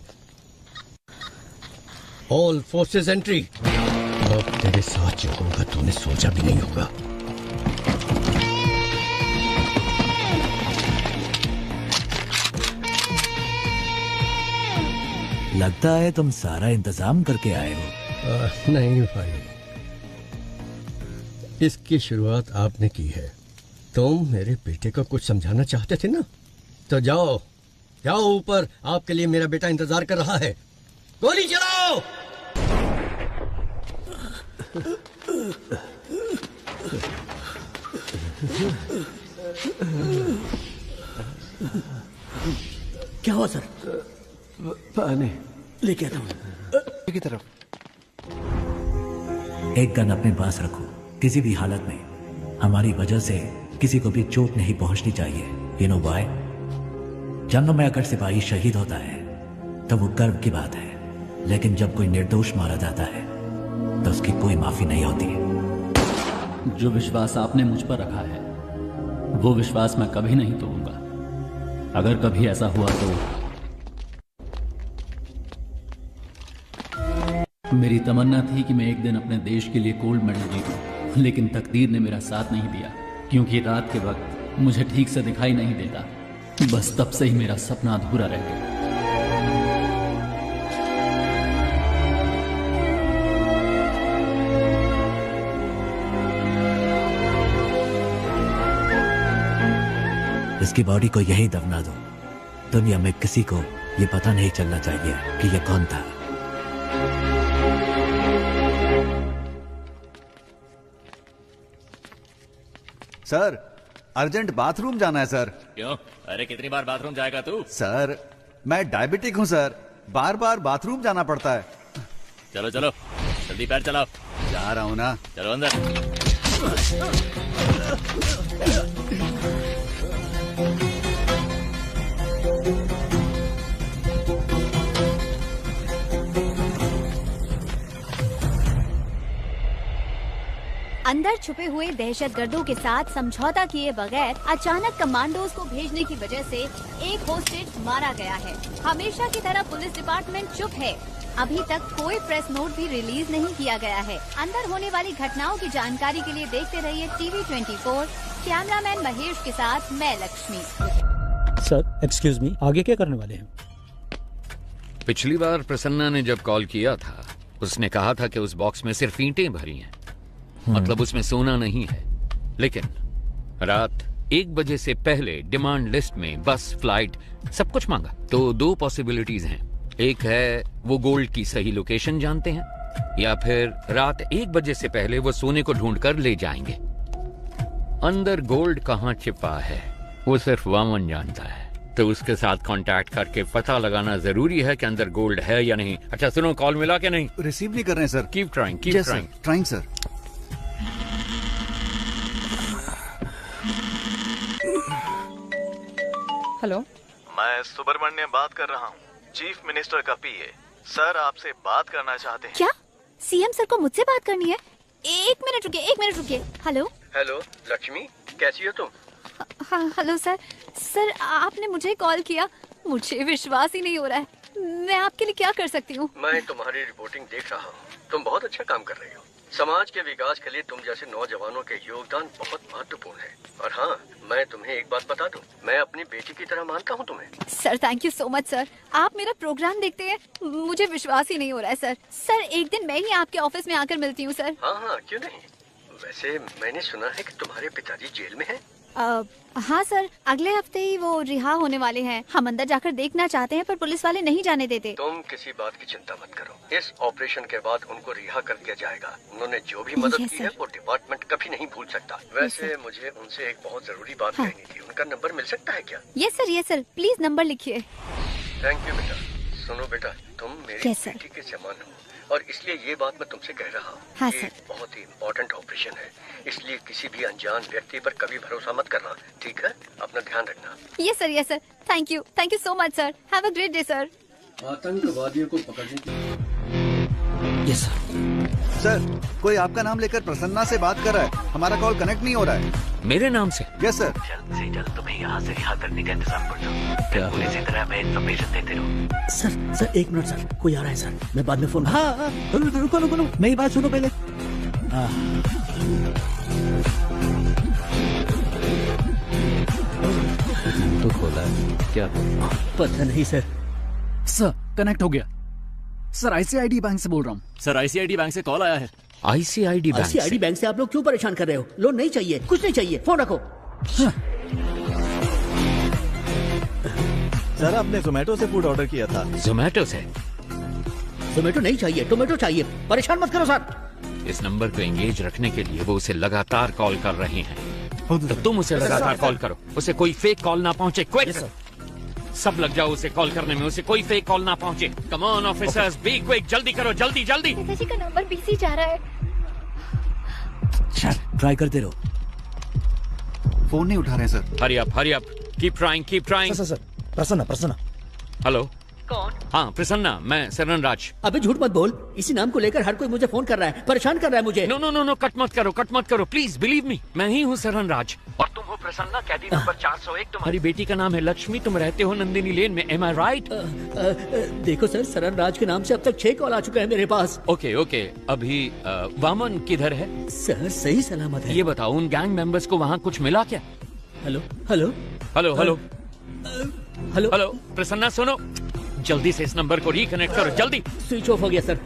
All forces entry. अब तेरे साथ जो होगा तूने सोचा भी नहीं होगा। लगता है तुम सारा इंतजाम करके आए हो। नहीं भाई, इसकी शुरुआत आपने की है। तुम मेरे बेटे को कुछ समझाना चाहते थे ना, तो जाओ जाओ ऊपर, आपके लिए मेरा बेटा इंतजार कर रहा है। गोली चलाओ। क्या हुआ सर? पानी लेके आता हूँ की तरफ। एक गन अपने पास रखो, किसी भी हालत में हमारी वजह से किसी को भी चोट नहीं पहुंचनी चाहिए। You know why? जंग में अगर सिपाही शहीद होता है तो वो गर्व की बात है, लेकिन जब कोई निर्दोष मारा जाता है तो उसकी कोई माफी नहीं होती। जो विश्वास आपने मुझ पर रखा है वो विश्वास मैं कभी नहीं तोड़ूंगा। अगर कभी ऐसा हुआ तो मेरी तमन्ना थी कि मैं एक दिन अपने देश के लिए गोल्ड मेडल जीतूं, लेकिन तकदीर ने मेरा साथ नहीं दिया, क्योंकि रात के वक्त मुझे ठीक से दिखाई नहीं देता। बस तब से ही मेरा सपना अधूरा रह गया। इसकी बॉडी को यही दफना दो। दुनिया में किसी को ये पता नहीं चलना चाहिए कि ये कौन था। सर, अर्जेंट बाथरूम जाना है सर। क्यों? अरे कितनी बार बाथरूम जाएगा तू? सर, मैं डायबिटिक हूँ सर, बार बार बाथरूम जाना पड़ता है। चलो चलो जल्दी पैर चलाओ। जा रहा हूँ ना। चलो अंदर। अंदर छुपे हुए दहशतगर्दों के साथ समझौता किए बगैर अचानक कमांडोज को भेजने की वजह से एक होस्टेज मारा गया है। हमेशा की तरह पुलिस डिपार्टमेंट चुप है। अभी तक कोई प्रेस नोट भी रिलीज नहीं किया गया है। अंदर होने वाली घटनाओं की जानकारी के लिए देखते रहिए टीवी 24। कैमरामैन महेश के साथ मैं लक्ष्मी। सर एक्सक्यूज मी, आगे क्या करने वाले हैं? पिछली बार प्रसन्ना ने जब कॉल किया था उसने कहा था कि उस बॉक्स में सिर्फ ईंटें भरी हैं, मतलब उसमें सोना नहीं है। लेकिन रात 1 बजे से पहले डिमांड लिस्ट में बस, फ्लाइट सब कुछ मांगा। तो 2 पॉसिबिलिटीज हैं। एक है वो गोल्ड की सही लोकेशन जानते हैं, या फिर रात 1 बजे से पहले वो सोने को ढूंढ कर ले जाएंगे। अंदर गोल्ड कहाँ छिपा है वो सिर्फ वामन जानता है, तो उसके साथ कांटेक्ट करके पता लगाना जरूरी है कि अंदर गोल्ड है या नहीं। अच्छा सुनो, कॉल मिला क्या? नहीं रिसीव नहीं कर रहे हैं sir. Keep trying, keep trying. Trying sir. Hello, मैं सुब्रमण्यम बात कर रहा हूँ, चीफ मिनिस्टर का पीए। सर आपसे बात करना चाहते हैं। क्या सीएम सर को मुझसे बात करनी है? 1 मिनट रुकिए, 1 मिनट रुकिए। हेलो हेलो लक्ष्मी, कैसी हो तुम? हाँ हेलो सर। सर आपने मुझे कॉल किया, मुझे विश्वास ही नहीं हो रहा है। मैं आपके लिए क्या कर सकती हूँ? मैं तुम्हारी रिपोर्टिंग देख रहा हूँ, तुम बहुत अच्छा काम कर रही हो। समाज के विकास के लिए तुम जैसे नौजवानों के योगदान बहुत महत्वपूर्ण है। और हाँ, मैं तुम्हें एक बात बता दूं, मैं अपनी बेटी की तरह मानता हूँ तुम्हें। Sir thank you so much sir. आप मेरा प्रोग्राम देखते हैं, मुझे विश्वास ही नहीं हो रहा है सर। सर एक दिन मैं ही आपके ऑफिस में आकर मिलती हूँ सर। हाँ हाँ क्यों नहीं। वैसे मैंने सुना है कि तुम्हारे पिताजी जेल में हैं। हाँ सर, अगले हफ्ते ही वो रिहा होने वाले हैं। हम अंदर जाकर देखना चाहते हैं पर पुलिस वाले नहीं जाने देते। तुम किसी बात की चिंता मत करो, इस ऑपरेशन के बाद उनको रिहा कर दिया जाएगा। उन्होंने जो भी मदद की है वो डिपार्टमेंट कभी नहीं भूल सकता। वैसे मुझे उनसे एक बहुत जरूरी बात कहनी थी, उनका नंबर मिल सकता है क्या? यस सर, प्लीज नंबर लिखिए। थैंक यू बेटा। सुनो बेटा, तुम मेरी बेटी के समान हो और इसलिए ये बात मैं तुमसे कह रहा हूँ। हाँ ये बहुत ही इम्पोर्टेंट ऑपरेशन है, इसलिए किसी भी अनजान व्यक्ति पर कभी भरोसा मत करना, ठीक है? अपना ध्यान रखना। Yes sir. Thank you so much sir. Have a great day sir. आतंकवादियों को पकड़ने की। Yes sir. सर कोई आपका नाम लेकर प्रसन्ना से बात कर रहा है, हमारा कॉल कनेक्ट नहीं हो रहा है। मेरे नाम से? Yes sir. जल्द से जल्द तुम्हें यहाँ से रिहा करने का इंतजाम करना। बिल्कुल इसी तरह मैं इन्फॉर्मेशन देते रहूँ। सर 1 मिनट सर, कोई आ रहा है सर, मैं बाद में फोन। हाँ रुको, मेरी बात सुनो पहले। तो खोला क्या? पता नहीं सर। सर कनेक्ट हो गया। सर आईसीआईडी बैंक से बोल रहा हूँ। सर आईसीआईडी बैंक से कॉल आया है। आईसीआईडी बैंक से आप लोग क्यों परेशान कर रहे हो? लोन नहीं चाहिए, कुछ नहीं चाहिए, फोन रखो। सर आपने जोमेटो से फूड ऑर्डर किया था। जोमेटो से? जोमेटो नहीं चाहिए, टोमेटो चाहिए। परेशान मत करो सर। इस नंबर को एंगेज रखने के लिए वो उसे लगातार कॉल कर रहे हैं, तो तुम उसे लगातार कॉल करो, उसे कोई फेक कॉल ना पहुंचे। क्विक सब लग जाओ उसे कॉल करने में, उसे कोई फेक कॉल ना पहुंचे। Come on officers, be quick, जल्दी करो, जल्दी जल्दी। पिताजी का नंबर बिजी जा रहा है। ट्राई करते रहो। फोन नहीं उठा रहे sir. Hurry up, keep trying. Sir Prasanna Prasanna. Hello कौन? हाँ प्रसन्ना, मैं सरन राज। अबे झूठ मत बोल, इसी नाम को लेकर हर कोई मुझे फोन कर रहा है, परेशान कर रहा है मुझे। No no no no, cut मत करो प्लीज, बिलीव मी, मैं ही हूँ सरन राज। और तुम हो प्रसन्ना, कैदी नंबर 401। तुम्हारी बेटी का नाम है लक्ष्मी, तुम रहते हो नंदिनी लेन में, एम आई राइट? देखो सर, सरन राज के नाम से अब तक 6 कॉल आ चुके हैं मेरे पास। ओके ओके, अभी वामन किधर है? सर सही सलामत है। ये बताओ, उन गैंग मेंबर्स को वहाँ कुछ मिला क्या? Hello hello hello hello hello hello, Prasanna सुनो, जल्दी से इस नंबर को रिकनेक्ट करो, जल्दी। स्विच ऑफ हो गया sir.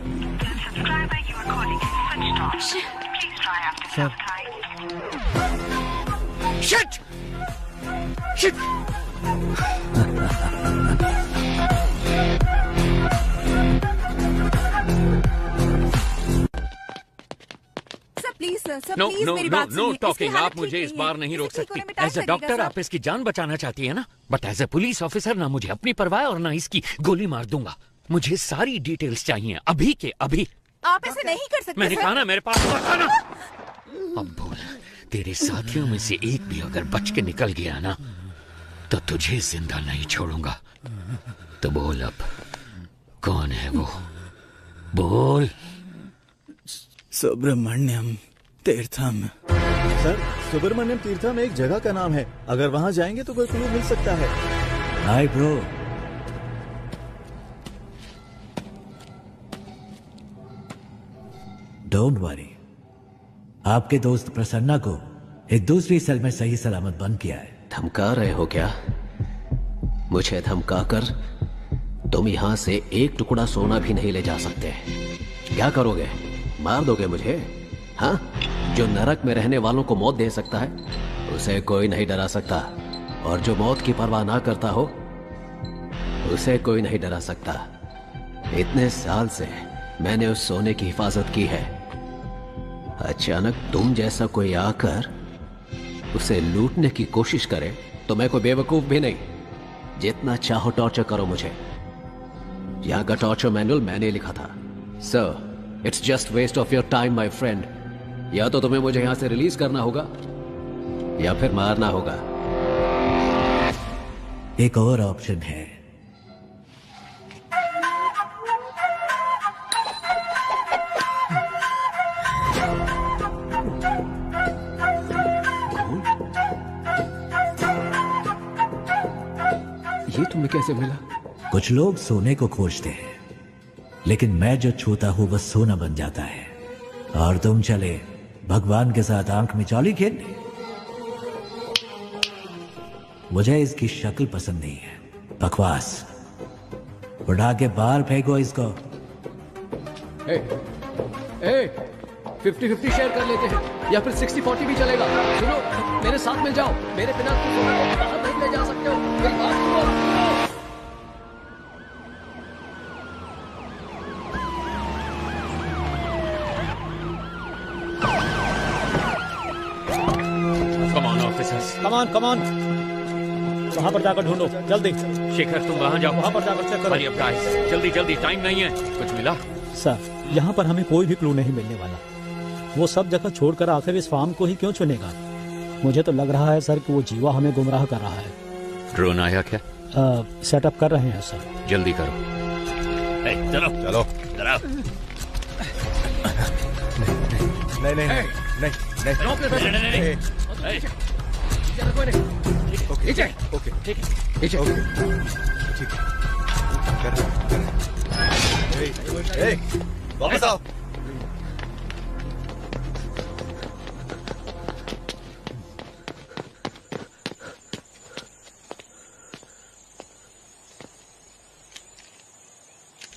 Shit shit. Please sir, no please no मेरी नो बात नो सुनिए। टॉकिंग, इसकी आप हालत मुझे ठीक इस नहीं बार है। नहीं इसे रोक ठीक होने सकती। में टाइम एज ए लगेगा, डॉक्टर सर। आप इसकी जान बचाना चाहती है ना, but as a police officer ना मुझे अपनी परवाह और ना इसकी गोली मार दूंगा। मुझे सारी डिटेल्स चाहिए अभी के अभी। आप ऐसे नहीं कर सकते मैंने सर। कहा ना, मेरे पास था ना। अब बोल, तेरे साथियों में से एक भी अगर बच के निकल गया ना, तो तुझे जिंदा नहीं छोड़ूंगा। तो बोल अब, कौन है वो? बोल। सुब्रमण्यम तीर्थम। सर, सुब्रमण्यम तीर्थम एक जगह का नाम है, अगर वहाँ जाएंगे तो कोई क्लू मिल सकता है। Hi bro. डोंट वरी, आपके दोस्त प्रसन्ना को एक दूसरी सेल में सही सलामत बंद किया है। धमका रहे हो क्या? मुझे धमकाकर तुम यहां से एक टुकड़ा सोना भी नहीं ले जा सकते। क्या करोगे? मार दोगे मुझे? हाँ? जो नरक में रहने वालों को मौत दे सकता है, उसे कोई नहीं डरा सकता, और जो मौत की परवाह ना करता हो, उसे कोई नहीं डरा सकता। इतने साल से मैंने उस सोने की हिफाजत की है। अचानक तुम जैसा कोई आकर उसे लूटने की कोशिश करे तो मैं कोई बेवकूफ भी नहीं। जितना चाहो टॉर्चर करो मुझे। यहां का टॉर्चर मैनुअल मैंने लिखा था। Sir, it's just waste of your time my friend. या तो तुम्हें मुझे यहां से रिलीज करना होगा या फिर मारना होगा। एक और ऑप्शन है। ये तुम्हें कैसे मिला? कुछ लोग सोने को खोजते हैं, लेकिन मैं जो छूता हूं वह सोना बन जाता है। और तुम चले भगवान के साथ आंख में चौली खेलने। मुझे इसकी शक्ल पसंद नहीं है, बकवास। उड़ा के बाहर फेंको इसको। 50-50 शेयर कर लेते हैं, या फिर 60-40 भी चलेगा। सुनो, मेरे साथ मिल जाओ। मेरे बिना तुम सोना को बाहर नहीं ले जा सकते हो। मेरी बात सुनो। कम ऑन वहां पर जाकर ढूंढो जल्दी। शेखर, तुम वहां जाओ, वहां पर जाकर चेक करो। जल्दी जल्दी, टाइम नहीं है। कुछ मिला? सर, यहाँ पर हमें कोई भी क्लू नहीं मिलने वाला। वो सब जगह छोड़कर आखिर इस फार्म को ही क्यों चुनेगा? मुझे तो लग रहा है सर कि वो जीवा हमें गुमराह कर रहा है। ड्रोन आया क्या? सेटअप कर रहे हैं सर। जल्दी करो। चलो चलो। नहीं नहीं नहीं नहीं ओके ठीक है। वापस आओ।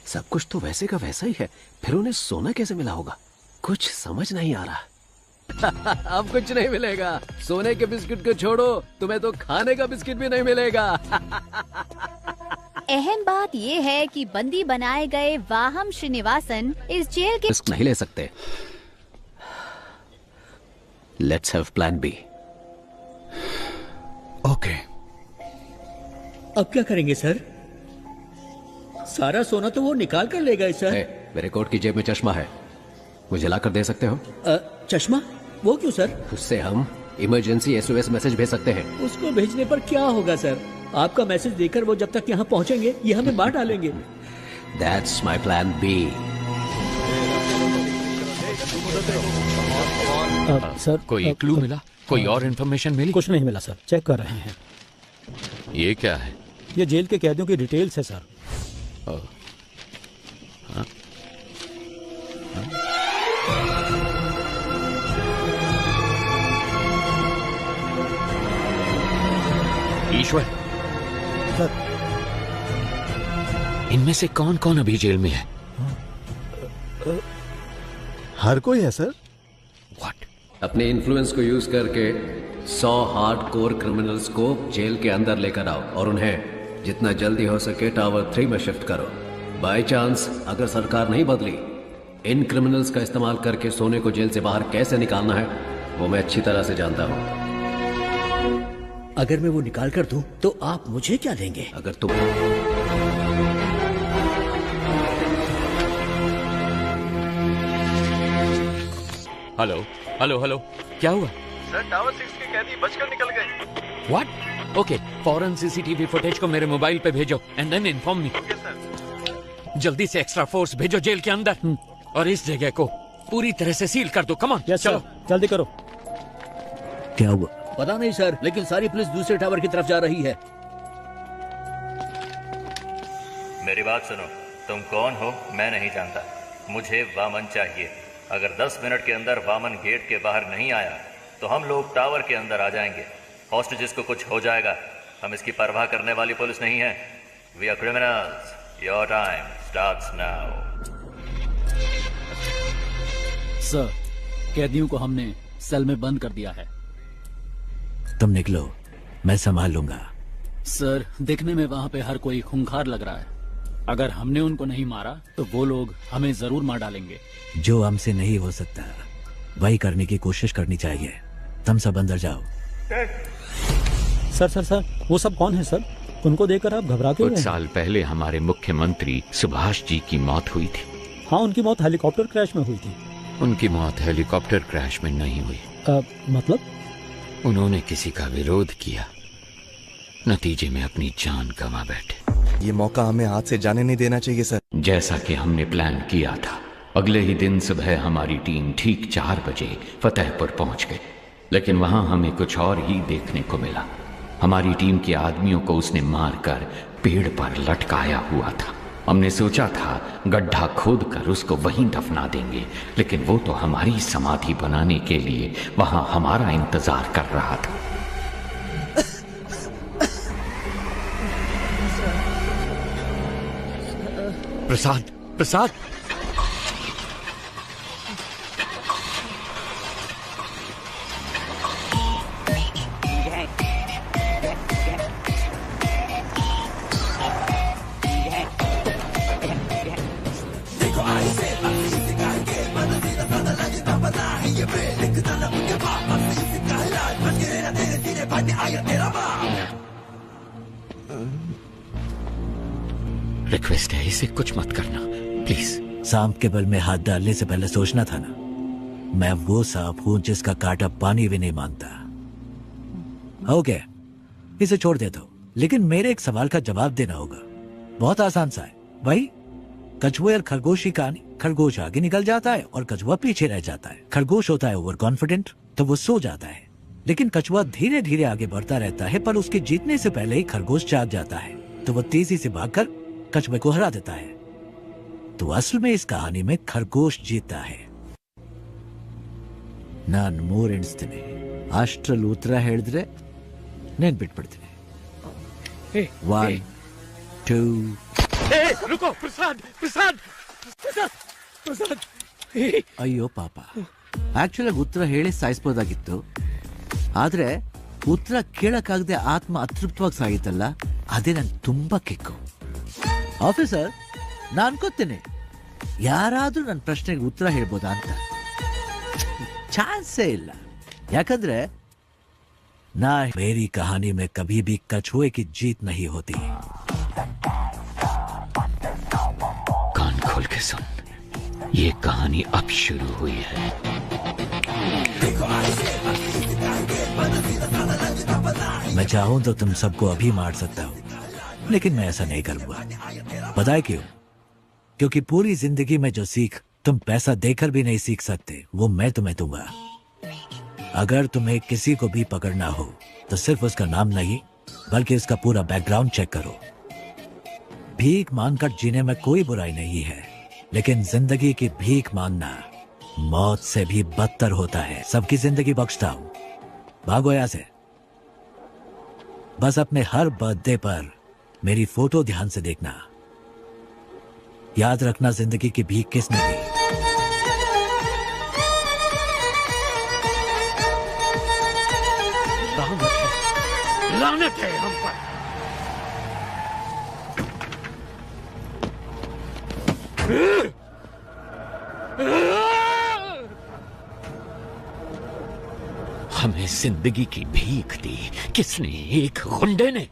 सब कुछ तो वैसे का वैसा ही है, फिर उन्हें सोना कैसे मिला होगा? कुछ समझ नहीं आ रहा। अब कुछ नहीं मिलेगा। सोने के बिस्किट को छोड़ो, तुम्हें तो खाने का बिस्किट भी नहीं मिलेगा। अहम बात ये है कि बंदी बनाए गए वाहम श्रीनिवासन इस जेल के रिस्क नहीं ले सकते। Let's have plan B. Okay. अब क्या करेंगे सर? सारा सोना तो वो निकाल कर ले गए सर। मेरे कोट की जेब में चश्मा है, मुझे लाकर दे सकते हो? चश्मा? वो क्यों सर? उससे हम इमरजेंसी SOS मैसेज भेज सकते हैं। उसको भेजने पर क्या होगा सर? आपका मैसेज देकर वो जब तक यहाँ पहुँचेंगे ये हमें मार डालेंगे। That's my plan B. Sir कोई क्लू मिला? कोई और इन्फॉर्मेशन मिली? कुछ नहीं मिला सर, चेक कर रहे हैं। ये क्या है? ये जेल के कैदियों की डिटेल्स है सर। हाँ? ईश्वर, इनमें से कौन कौन अभी जेल में है? हर कोई है सर। अपने इन्फ्लुएंस को यूज करके 100 हार्डकोर क्रिमिनल्स को जेल के अंदर लेकर आओ और उन्हें जितना जल्दी हो सके टावर 3 में शिफ्ट करो। बाय चांस अगर सरकार नहीं बदली, इन क्रिमिनल्स का इस्तेमाल करके सोने को जेल से बाहर कैसे निकालना है वो मैं अच्छी तरह से जानता हूं। अगर मैं वो निकाल कर दूं तो आप मुझे क्या देंगे? अगर तुम हेलो हेलो हेलो, क्या हुआ? सर टावर 6 के कैदी बचकर निकल गए। व्हाट? ओके, फौरन सीसीटीवी फुटेज को मेरे मोबाइल पे भेजो and then inform me. Okay sir. जल्दी से एक्स्ट्रा फोर्स भेजो जेल के अंदर और इस जगह को पूरी तरह से सील कर दो। कम ऑन, चलो जल्दी करो। क्या हुआ? पता नहीं सर, लेकिन सारी पुलिस दूसरे टावर की तरफ जा रही है। मेरी बात सुनो, तुम कौन हो मैं नहीं जानता, मुझे वामन चाहिए। अगर 10 मिनट के अंदर वामन गेट के बाहर नहीं आया तो हम लोग टावर के अंदर आ जाएंगे। हॉस्टेजेस को कुछ हो जाएगा, हम इसकी परवाह करने वाली पुलिस नहीं है। We are criminals. Your time starts now. Sir, कैदियों को हमने सेल में बंद कर दिया है। तुम निकलो, मैं संभाल लूंगा। सर, दिखने में वहाँ पे हर कोई खूंखार लग रहा है। अगर हमने उनको नहीं मारा तो वो लोग हमें जरूर मार डालेंगे। जो हमसे नहीं हो सकता वही करने की कोशिश करनी चाहिए। तुम सब अंदर जाओ। सर वो सब कौन है सर? उनको देखकर आप घबरा क्यों कुछ रहे हैं? साल पहले हमारे मुख्यमंत्री सुभाष जी की मौत हुई थी। हाँ, उनकी मौत हेलीकॉप्टर क्रैश में हुई थी। उनकी मौत हेलीकॉप्टर क्रैश में नहीं हुई। मतलब? उन्होंने किसी का विरोध किया, नतीजे में अपनी जान गंवा बैठे। ये मौका हमें हाथ से जाने नहीं देना चाहिए सर। जैसा कि हमने प्लान किया था, अगले ही दिन सुबह हमारी टीम ठीक 4 बजे फतेहपुर पहुंच गई, लेकिन वहां हमें कुछ और ही देखने को मिला। हमारी टीम के आदमियों को उसने मारकर पेड़ पर लटकाया हुआ था। हमने सोचा था गड्ढा खोदकर उसको वहीं दफना देंगे, लेकिन वो तो हमारी समाधि बनाने के लिए वहां हमारा इंतजार कर रहा था। प्रसाद, रिक्वेस्ट है, इसे कुछ मत करना प्लीज। सांप के बल में हाथ डालने से पहले सोचना था ना। मैं वो सांप हूं जिसका कांटा पानी भी नहीं मानता। ओके, इसे छोड़ देता हूं, लेकिन मेरे एक सवाल का जवाब देना होगा। बहुत आसान सा है। भाई, कछुए और खरगोश की कहानी। खरगोश आगे निकल जाता है और कछुआ पीछे रह जाता है। खरगोश होता है ओवर कॉन्फिडेंट, तो वो सो जाता है, लेकिन कछुआ धीरे धीरे आगे बढ़ता रहता है, पर उसके जीतने से पहले ही खरगोश जाग जाता है, तो वो तेजी से भागकर कछुए को हरा देता है। तो असल में इस कहानी में खरगोश जीतता है। नान ಮೂರು ಎಣಿಸ್ತೀನಿ, ಅಷ್ಟರಲ್ಲಿ ಉತ್ತರ ಹೇಳಿದ್ರೆ ನೆನ್ಪಿಟ್ಬಿಡ್ತೀನಿ। 1 2 रुको प्रसाद। ಅಯ್ಯೋ ಪಾಪ, ಆಕ್ಚುಲಿ ಉತ್ತರ ಹೇಳಿ ಸಾಯಿಸಬಹುದಾಗಿತ್ತು, ಆದ್ರೆ ಉತ್ತರ ಕೇಳಕ್ಕಾಗದೆ ಆತ್ಮ ಅತೃಪ್ತವಾಗಿ ಸಾಗಿತ್ತಲ್ಲ, ಅದೇ ನನ್ ತುಂಬಾ ಕಿಕ್ಕು। ಆಫೀಸರ್, ನಾನು ಅನ್ಕೋತೇನೆ ಯಾರಾದ್ರೂ ನನ್ನ ಪ್ರಶ್ನೆಗೆ ಉತ್ತರ ಹೇಳ್ಬೋದಾ ಅಂತ। ಚಾನ್ಸೇ ಇಲ್ಲ, ಯಾಕಂದ್ರೆ मेरी कहानी में कभी भी कछुए की जीत नहीं होती। कान खोल के सुन, ये कहानी अब शुरू हुई है। मैं चाहूं तो तुम सबको अभी मार सकता हूं, लेकिन मैं ऐसा नहीं करूंगा। पता है क्यों? क्योंकि पूरी जिंदगी में जो सीख तुम पैसा देकर भी नहीं सीख सकते, वो मैं तुम्हें दूंगा। अगर तुम्हें किसी को भी पकड़ना हो तो सिर्फ उसका नाम नहीं बल्कि उसका पूरा बैकग्राउंड चेक करो। भीख मांगकर जीने में कोई बुराई नहीं है, लेकिन जिंदगी की भीख मांगना मौत से भी बदतर होता है। सबकी जिंदगी बख्शता हूं, भागो यहां से। बस अपने हर बर्थडे पर मेरी फोटो ध्यान से देखना। याद रखना जिंदगी की भीख किसने दी। लानत है हम पर। हमें जिंदगी की भीख दी किसने? एक गुंडे ने।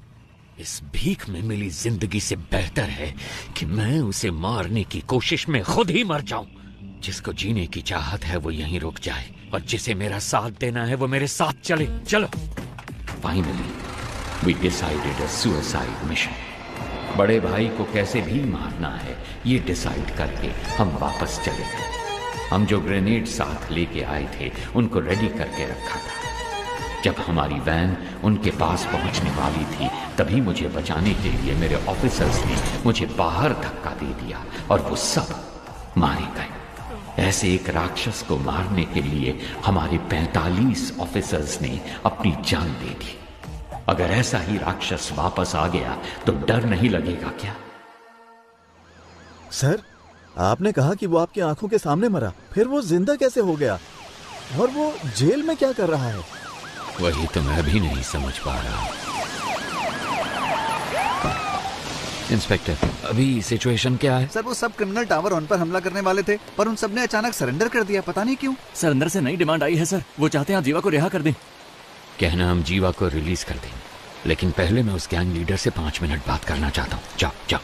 इस भीख में मिली जिंदगी से बेहतर है कि मैं उसे मारने की कोशिश में खुद ही मर जाऊं। जिसको जीने की चाहत है वो यहीं रुक जाए, और जिसे मेरा साथ देना है वो मेरे साथ चले। चलो। Finally we decided a suicide mission. बड़े भाई को कैसे भी मारना है ये डिसाइड करके हम वापस चले गए। हम जो ग्रेनेड साथ लेके आए थे उनको रेडी करके रखा था। जब हमारी वैन उनके पास पहुंचने वाली थी तभी मुझे बचाने के लिए मेरे ऑफिसर्स ने मुझे बाहर धक्का दे दिया और वो सब मारे गए। ऐसे एक राक्षस को मारने के लिए हमारे 45 ऑफिसर्स ने अपनी जान दे दी। अगर ऐसा ही राक्षस वापस आ गया तो डर नहीं लगेगा क्या? सर, आपने कहा कि वो आपकी आंखों के सामने मरा, फिर वो जिंदा कैसे हो गया? और वो जेल में क्या कर रहा है? वही तो मैं भी नहीं समझ पा रहा। इंस्पेक्टर, अभी सिचुएशन क्या है? सर, वो सब क्रिमिनल टावर 1 पर हमला करने वाले थे, पर उन सब ने अचानक सरेंडर कर दिया। पता नहीं क्यों। सर, अंदर से नई डिमांड आई है सर। वो चाहते हैं आप जीवा को रिहा कर दें। कहना हम जीवा को रिलीज कर दें, लेकिन पहले मैं उस गैंग लीडर से 5 मिनट बात करना चाहता हूँ। जाओ जाओ।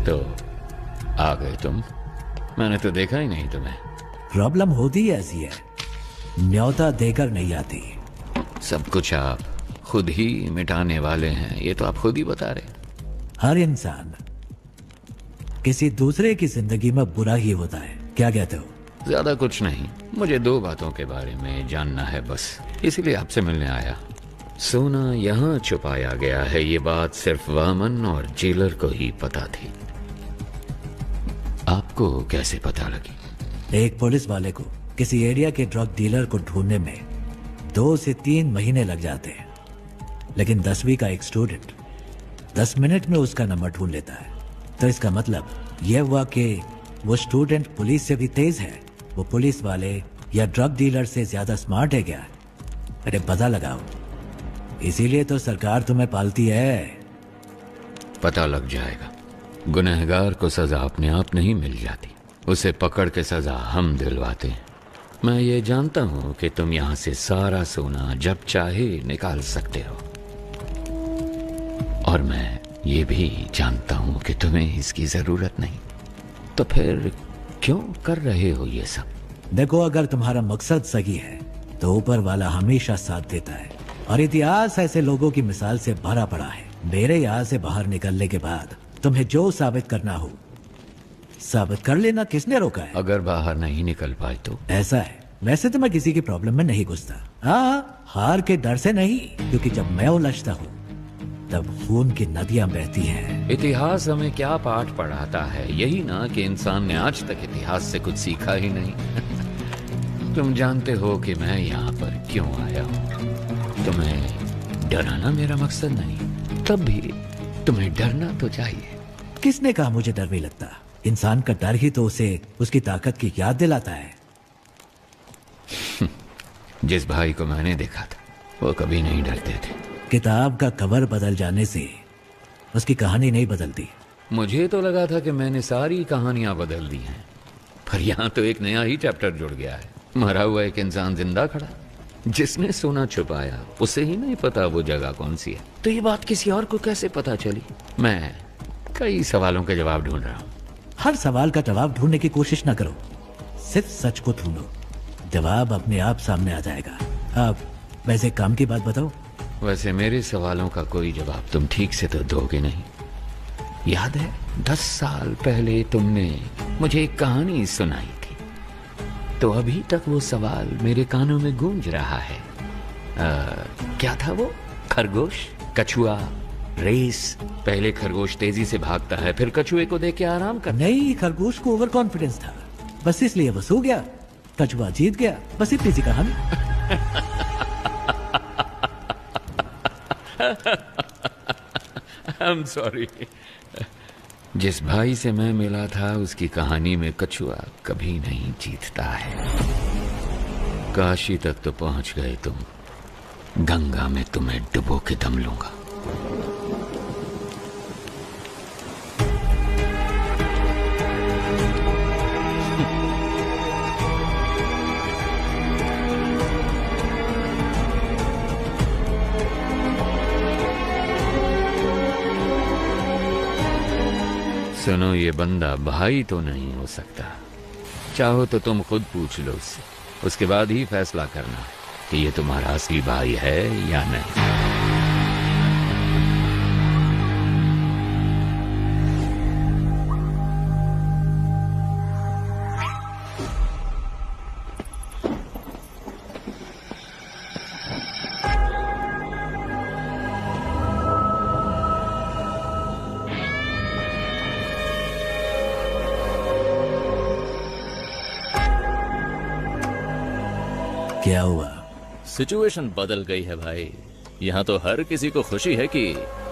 तो आ गए तुम? मैंने तो देखा ही नहीं तुम्हें। प्रॉब्लम होती ऐसी है, न्योता देकर नहीं आती। सब कुछ आप खुद ही मिटाने वाले हैं, ये तो आप खुद ही बता रहे। हर इंसान किसी दूसरे की जिंदगी में बुरा ही होता है, क्या कहते हो? ज्यादा कुछ नहीं, मुझे 2 बातों के बारे में जानना है बस, इसीलिए आपसे मिलने आया। सोना यहाँ छुपाया गया है, ये बात सिर्फ वामन और जेलर को ही पता थी। आपको कैसे पता लगी? एक पुलिस वाले को किसी एरिया के ड्रग डीलर को ढूंढने में 2 से 3 महीने लग जाते हैं, लेकिन 10वीं का एक स्टूडेंट 10 मिनट में उसका नंबर ढूंढ लेता है। तो इसका मतलब यह हुआ कि वो स्टूडेंट पुलिस से भी तेज है। वो पुलिस वाले या ड्रग डीलर से ज्यादा स्मार्ट है क्या? अरे पता लगाओ, इसीलिए तो सरकार तुम्हें पालती है। पता लग जाएगा। गुनहगार को सजा अपने आप नहीं मिल जाती, उसे पकड़ के सजा हम दिलवाते हैं। मैं ये जानता हूं कि तुम यहां से सारा सोना जब चाहे निकाल सकते हो, और मैं ये भी जानता हूं कि तुम्हें इसकी जरूरत नहीं। तो फिर क्यों कर रहे हो ये सब? देखो, अगर तुम्हारा मकसद सही है तो ऊपर वाला हमेशा साथ देता है, और इतिहास ऐसे लोगों की मिसाल से भरा पड़ा है। मेरे यहाँ से बाहर निकलने के बाद तुम्हें जो साबित करना हो साबित कर लेना, किसने रोका है? अगर बाहर नहीं निकल पाए तो? ऐसा है, वैसे तो मैं किसी की प्रॉब्लम में नहीं घुसता। हाँ, हार के डर से नहीं, क्योंकि जब मैं उलझता हूँ तब खून की नदियां बहती हैं। इतिहास हमें क्या पाठ पढ़ाता है? यही ना कि इंसान ने आज तक इतिहास से कुछ सीखा ही नहीं। तुम जानते हो कि मैं यहाँ पर क्यों आया हूँ। तुम्हें डराना मेरा मकसद नहीं, तब भी तुम्हें डरना तो चाहिए। किसने कहा मुझे डर नहीं लगता? इंसान का डर ही तो उसे उसकी ताकत की याद दिलाता है। जिस भाई को मैंने देखा था वो कभी नहीं डरते थे। किताब का कवर बदल जाने से उसकी कहानी नहीं बदलती। मुझे तो लगा था कि मैंने सारी कहानियां बदल दी हैं, पर यहाँ तो एक नया ही चैप्टर जुड़ गया है। मरा हुआ एक इंसान जिंदा खड़ा, जिसने सोना छुपाया उसे ही नहीं पता वो जगह कौन सी है। तो ये बात किसी और को कैसे पता चली? मैं कई सवालों के जवाब ढूंढ रहा हूँ। हर सवाल का जवाब ढूंढने की कोशिश ना करो, सिर्फ सच को ढूंढो, जवाब अपने आप सामने आ जाएगा। अब वैसे काम की बात बताओ। वैसे मेरे सवालों का कोई जवाब तुम ठीक से तो दोगे नहीं। याद है 10 साल पहले तुमने मुझे एक कहानी सुनाई थी, तो अभी तक वो सवाल मेरे कानों में गूंज रहा है। क्या था वो? खरगोश, कछुआ, रेस। पहले खरगोश तेजी से भागता है, फिर कछुए को देख के आराम कर। नहीं, खरगोश को ओवर कॉन्फिडेंस था, बस इसलिए वो सो गया, कछुआ जीत गया, बस इतनी सी कहानी। I'm sorry। जिस भाई से मैं मिला था उसकी कहानी में कछुआ कभी नहीं जीतता है। काशी तक तो पहुंच गए तुम, गंगा में तुम्हें डुबो के दम लूंगा। सुनो, ये बंदा भाई तो नहीं हो सकता। चाहो तो तुम खुद पूछ लो उससे, उसके बाद ही फैसला करना कि ये तुम्हारा असली भाई है या नहीं। क्या हुआ? सिचुएशन बदल गई है भाई। यहाँ तो हर किसी को खुशी है कि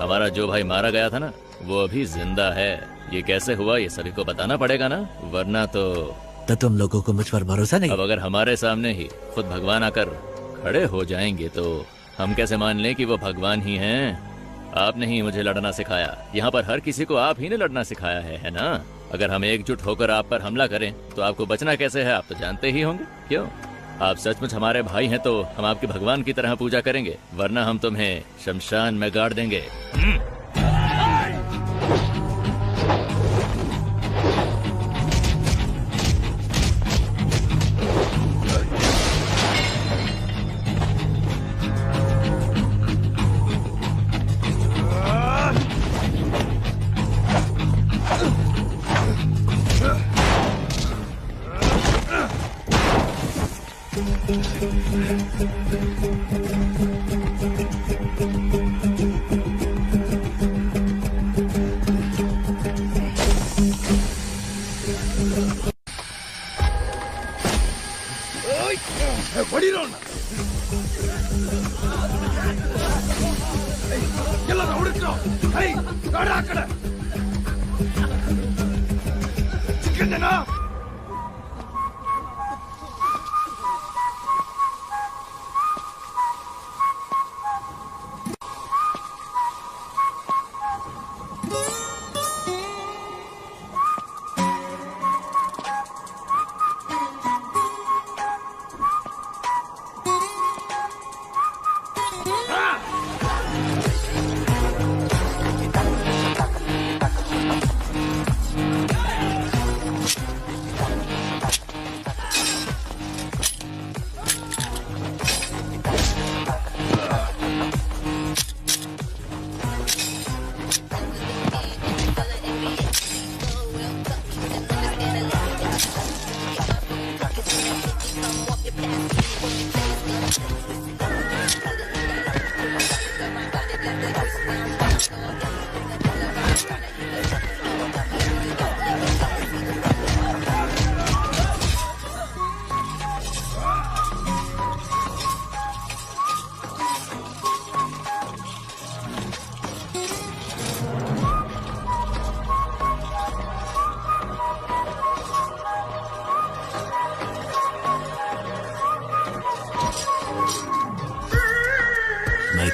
हमारा जो भाई मारा गया था ना, वो अभी जिंदा है। ये कैसे हुआ ये सभी को बताना पड़ेगा ना, वरना तो तुम लोगों को मुझ पर भरोसा नहीं? अब अगर हमारे सामने ही खुद भगवान आकर खड़े हो जाएंगे तो हम कैसे मान लें कि वो भगवान ही हैं? आपने ही मुझे लड़ना सिखाया, यहाँ पर हर किसी को आप ही ने लड़ना सिखाया है ना? अगर हम एकजुट होकर आप पर हमला करें तो आपको बचना कैसे है, आप तो जानते ही होंगे। क्यों? आप सचमुच हमारे भाई हैं तो हम आपके भगवान की तरह पूजा करेंगे, वरना हम तुम्हें शमशान में गाड़ देंगे।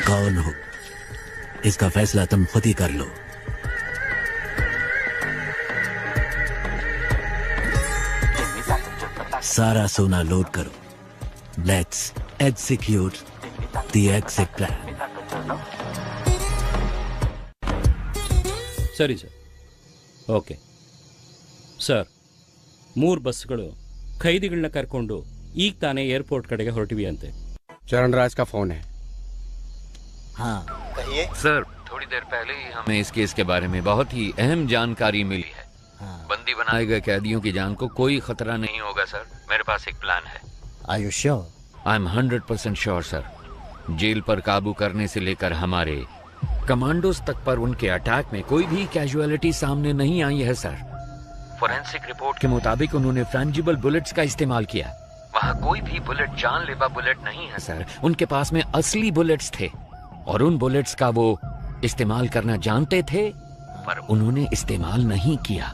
कौन हो इसका फैसला तुम खुद ही कर लो। सारा सोना लोड करो। Let's execute the exit plan. ಸರಿ ಸರ್. ಓಕೆ ಸರ್, 3 ಬಸ್ಗಳು ಖೈದಿಗಳನ್ನ ಕರ್ಕೊಂಡು ಈಗ ತಾನೇ ಏರ್ಪೋರ್ಟ್ ಕಡೆಗೆ ಹೊರಟಿವಿ ಅಂತೆ. चरण राज का फोन है। हाँ कहिए सर, थोड़ी देर पहले ही हमें इस केस के बारे में बहुत ही अहम जानकारी मिली है। बंदी बनाए गए कैदियों की जान को कोई खतरा नहीं होगा सर। मेरे पास एक प्लान है। Are you sure? I am 100% sure sir. Jail पर काबू करने से लेकर हमारे कमांडोज तक पर उनके अटैक में कोई भी कैजुअलिटी सामने नहीं आई है सर। फोरेंसिक रिपोर्ट के मुताबिक उन्होंने फ्रेंजिबल बुलेट्स का इस्तेमाल किया। वहाँ कोई भी बुलेट जानलेवा बुलेट नहीं है सर। उनके पास में असली बुलेट्स थे और उन बुलेट्स का वो इस्तेमाल करना जानते थे, पर उन्होंने इस्तेमाल नहीं किया।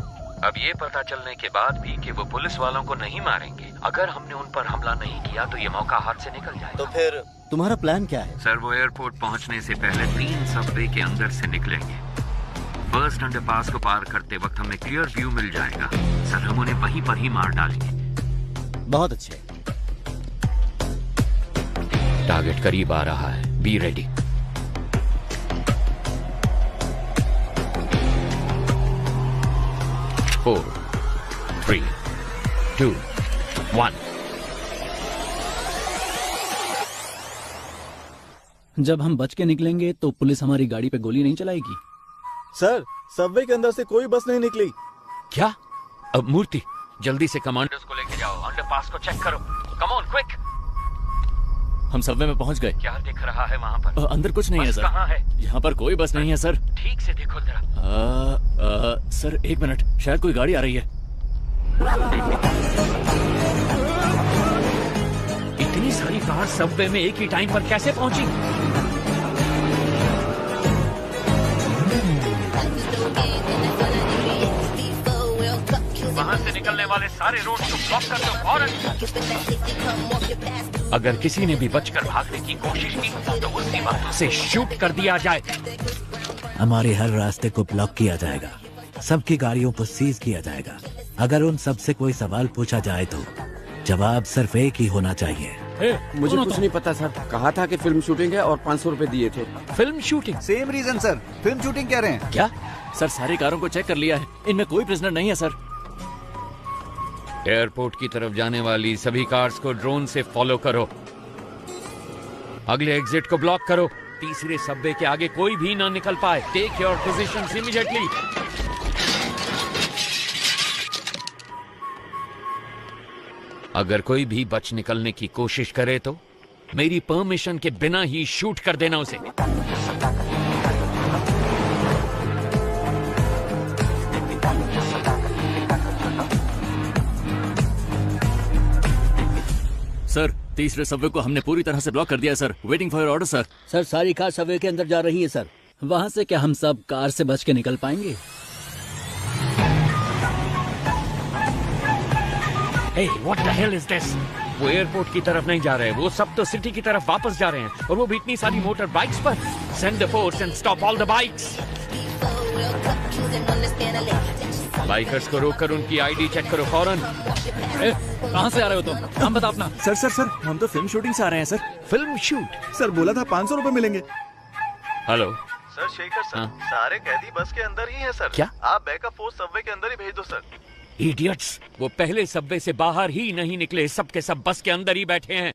अब ये पता चलने के बाद भी कि वो पुलिस वालों को नहीं मारेंगे, अगर हमने उन पर हमला नहीं किया तो ये मौका हाथ से निकल जाएगा। तो फिर तुम्हारा प्लान क्या है? सर, वो एयरपोर्ट पहुंचने से पहले 3 सबवे के अंदर से निकलेंगे। फर्स्ट अंडरपास को पार करते वक्त हमें क्लियर व्यू मिल जाएगा सर। हम उन्हें वहीं पर ही मार डालेंगे। बहुत अच्छे। टारगेट करीब आ रहा है, बी रेडी। Four, 3, 2, 1। जब हम बच के निकलेंगे तो पुलिस हमारी गाड़ी पे गोली नहीं चलाएगी। सर, सबवे के अंदर से कोई बस नहीं निकली। क्या? अब मूर्ति, जल्दी से कमांडर्स को लेके जाओ। अंडरपास को चेक करो। Come on quick. हम सबवे में पहुंच गए। क्या दिख रहा है वहाँ पर? अंदर कुछ नहीं है सर। कहाँ है? यहाँ पर कोई बस नहीं है सर। ठीक से देखो जरा। सर 1 मिनट, शायद कोई गाड़ी आ रही है। इतनी सारी कार सबवे में एक ही टाइम पर कैसे पहुंची? वहां से निकलने वाले सारे रोड को ब्लॉक कर दो फौरन। अगर किसी ने भी बचकर भागने की कोशिश की तो उसी वक्त से शूट कर दिया जाए। हमारे हर रास्ते को ब्लॉक किया जाएगा। सबकी गाड़ियों को सीज किया जाएगा। अगर उन सब से कोई सवाल पूछा जाए तो जवाब सिर्फ एक ही होना चाहिए। मुझे कुछ नहीं पता सर। कहा था कि फिल्म शूटिंग है और 500 रुपए दिए थे। Film shooting? Same reason sir, film shooting कह रहे हैं। क्या? सर, सारी कारों को चेक कर लिया है, इनमें कोई प्रिजनर नहीं है सर। एयरपोर्ट की तरफ जाने वाली सभी कार्स को ड्रोन से फॉलो करो। अगले एग्जिट को ब्लॉक करो। तीसरे सबवे के आगे कोई भी ना निकल पाए। Take your positions immediately. अगर कोई भी बच निकलने की कोशिश करे तो मेरी परमिशन के बिना ही शूट कर देना उसे। सर, तीसरे सबवे को हमने पूरी तरह से ब्लॉक कर दिया है sir. Waiting for your order sir. Sir, सारी कार सबवे के अंदर जा रही है सर। वहां से क्या हम सब कार से बच के निकल पाएंगे? Hey, what the hell is this? वो एयरपोर्ट की तरफ नहीं जा रहे, वो सब तो सिटी की तरफ वापस जा रहे हैं, और वो भी इतनी सारी मोटर बाइक्स पर। Send the force and stop all the bikes. Bikers को रोककर उनकी आईडी चेक करो फौरन। कहाँ से आ रहे हो तुम? नाम बता अपना। सर, हम तो फिल्म शूटिंग से आ रहे हैं सर। Film shoot? सर, बोला था 500 रुपए मिलेंगे। हेलो सर, शेखर सर, सारे कैदी बस के अंदर ही हैं सर। क्या? आप बैकअप फोर्स सबवे के अंदर ही भेज दो सर। इडियट्स, वो पहले सबवे से बाहर ही नहीं निकले, सब के सब बस के अंदर ही बैठे हैं।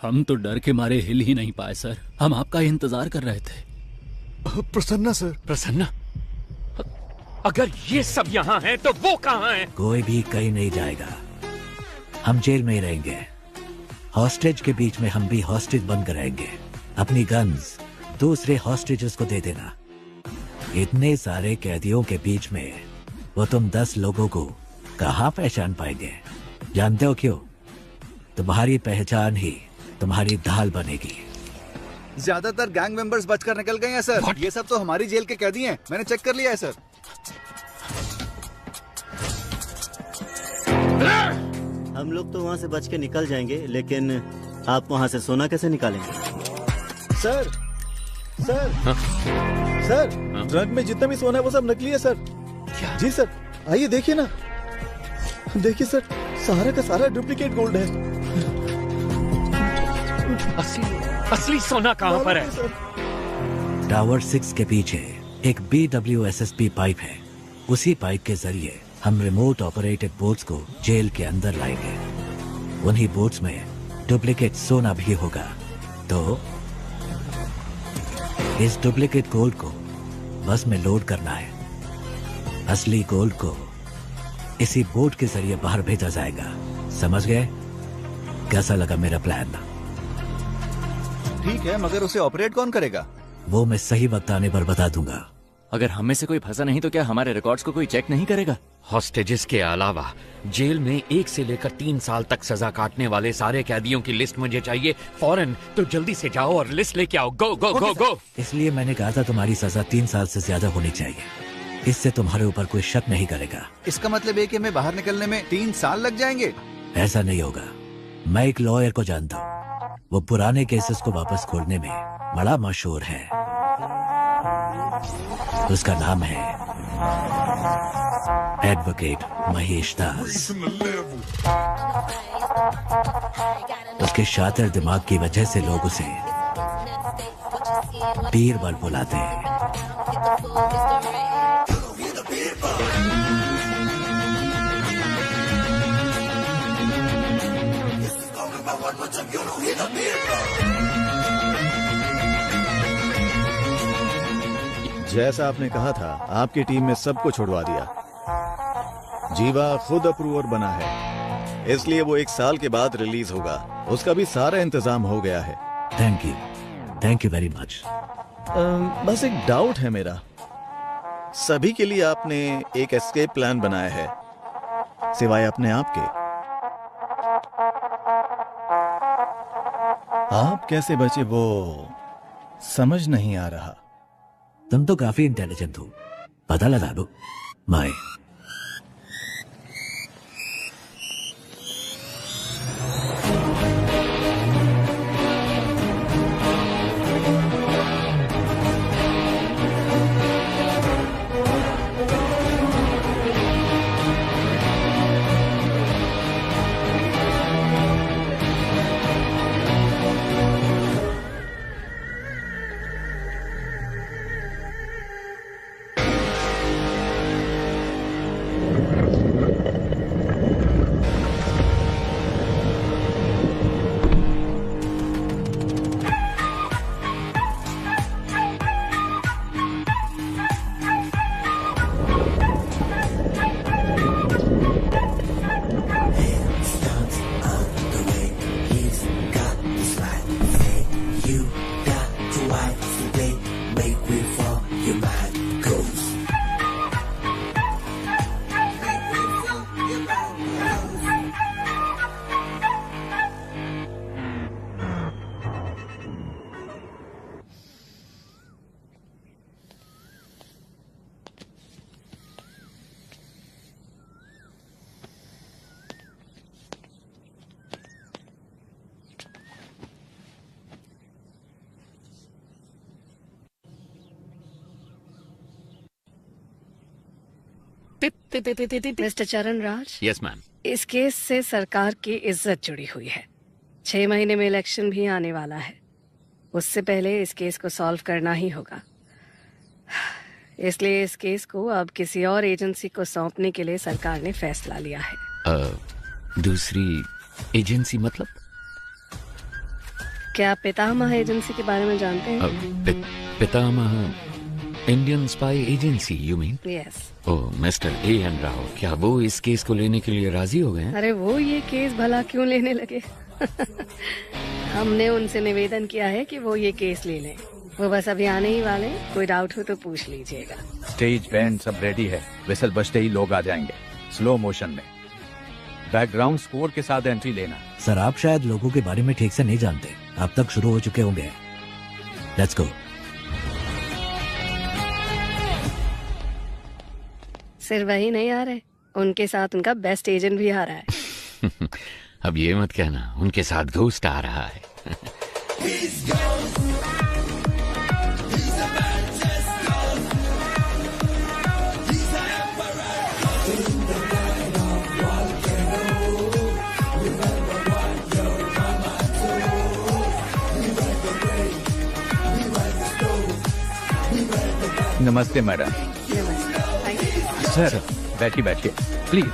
हम तो डर के मारे हिल ही नहीं पाए सर। हम आपका इंतजार कर रहे थे। प्रसन्ना सर। प्रसन्ना? अगर ये सब यहाँ हैं तो वो कहाँ हैं? कोई भी कहीं नहीं जाएगा। हम जेल में ही रहेंगे। हॉस्टेज के बीच में हम भी हॉस्टेज बनकर रहेंगे। अपनी गन्स दूसरे हॉस्टेजेस को दे देना। इतने सारे कैदियों के बीच में वो तुम 10 लोगों को कहाँ पहचान पाएंगे? जानते हो क्यों? तुम्हारी पहचान ही तुम्हारी ढाल बनेगी। ज्यादातर गैंग मेंबर्स बचकर निकल गए हैं सर। ये सब तो हमारी जेल के कैदी हैं। मैंने चेक कर लिया है सर। हम लोग तो वहाँ से बच के निकल जाएंगे, लेकिन आप वहाँ से सोना कैसे निकालेंगे? सर सर ट्रक में जितना भी सोना है वो सब नकली है सर। जी सर, आइए देखिए ना, देखिए सर, सारा का सारा डुप्लीकेट गोल्ड है। असली सोना कहाँ पर है? टावर 6 के पीछे एक BWSSP पाइप है। उसी पाइप के जरिए हम रिमोट ऑपरेटेड बोट्स को जेल के अंदर लाएंगे। उन्हीं बोट्स में डुप्लीकेट सोना भी होगा। तो इस डुप्लीकेट गोल्ड को बस में लोड करना है। असली गोल्ड को इसी बोट के जरिए बाहर भेजा जाएगा। समझ गए? कैसा लगा मेरा प्लान? ठीक है, मगर उसे ऑपरेट कौन करेगा? वो मैं सही वक्त आने पर बता दूंगा। अगर हम में से कोई फंसा नहीं तो क्या हमारे रिकॉर्ड्स को कोई चेक नहीं करेगा? हॉस्टेजेस के अलावा जेल में 1 से लेकर 3 साल तक सजा काटने वाले सारे कैदियों की लिस्ट मुझे चाहिए फौरन। तो जल्दी से जाओ और लिस्ट लेके आओ। गो गो गो गो। इसलिए मैंने कहा था तुम्हारी सजा 3 साल से ज्यादा होनी चाहिए। इससे तुम्हारे ऊपर कोई शक नहीं करेगा। इसका मतलब है कि हमें बाहर निकलने में 3 साल लग जाएंगे? ऐसा नहीं होगा। मैं एक लॉयर को जानता हूँ, वो पुराने केसेस को वापस खोलने में बड़ा मशहूर है। उसका नाम है एडवोकेट महेश दास। उसके शातिर दिमाग की वजह से लोग उसे बीरबल बुलाते हैं। जैसा आपने कहा था, आपकी टीम ने सबको छुड़वा दिया। जीवा खुद अप्रूवर बना है, इसलिए वो 1 साल के बाद रिलीज होगा। उसका भी सारा इंतजाम हो गया है। Thank you very much. बस एक डाउट है मेरा। सभी के लिए आपने एक एस्केप प्लान बनाया है, सिवाय अपने आप के। आप कैसे बचे वो समझ नहीं आ रहा। तुम तो काफी इंटेलिजेंट हो, पता लगा दो। माय मिस्टर चरण राज, यस मैम। इस केस से सरकार की इज्जत जुड़ी हुई है। 6 महीने में इलेक्शन भी आने वाला है। उससे पहले इस केस को सॉल्व करना ही होगा। इसलिए इस केस को अब किसी और एजेंसी को सौंपने के लिए सरकार ने फैसला लिया है। दूसरी एजेंसी मतलब? क्या आप पितामह एजेंसी के बारे में जानते हैं? पितामह Indian spy agency you mean? Yes. Oh mister A.N. Rao, क्या वो इस केस को लेने के लिए राजी हो गए हैं? अरे वो ये केस भला क्यों लेने लगे? हमने उनसे निवेदन किया है कि वो ये केस ले लें। वो बस अभी आने ही वाले, कोई डाउट हो तो पूछ लीजिएगा। स्टेज बैंड सब रेडी है, विसल बजते ही लोग आ जाएंगे स्लो मोशन में। बैकग्राउंड स्कोर के साथ एंट्री लेना। सर, आप शायद लोगों के बारे में ठीक से नहीं जानते। अब तक शुरू हो चुके होंगे। Let's go. सिर्फ वही नहीं आ रहे, उनके साथ उनका बेस्ट एजेंट भी आ रहा है। अब ये मत कहना उनके साथ घोस्ट आ रहा है। नमस्ते मैडम। सर बैठिए बैठिए प्लीज।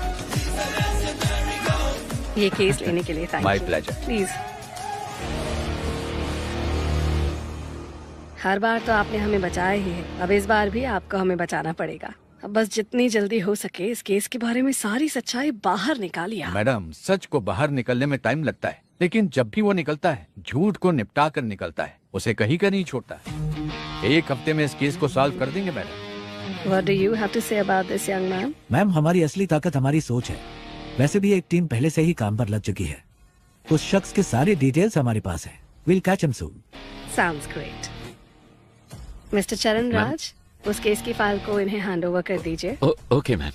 ये केस लेने के लिए thank you. My pleasure. Please. हर बार तो आपने हमें बचाया ही है, अब इस बार भी आपको हमें बचाना पड़ेगा। अब बस जितनी जल्दी हो सके इस केस के बारे में सारी सच्चाई बाहर निकालिए। मैडम सच को बाहर निकलने में टाइम लगता है, लेकिन जब भी वो निकलता है झूठ को निपटा कर निकलता है, उसे कहीं का नहीं छोड़ता। एक हफ्ते में इस केस को सॉल्व कर देंगे madam. What do you have to say about this young man? Ma'am हमारी असली ताकत हमारी सोच है। वैसे भी एक टीम पहले से ही काम पर लग चुकी है। उस शख्स के सारे डिटेल्स हमारे पास है। We'll catch him soon. Sounds great. Mister चरण राज, उस केस की फाइल को इन्हें हैंड ओवर कर दीजिए। Okay ma'am.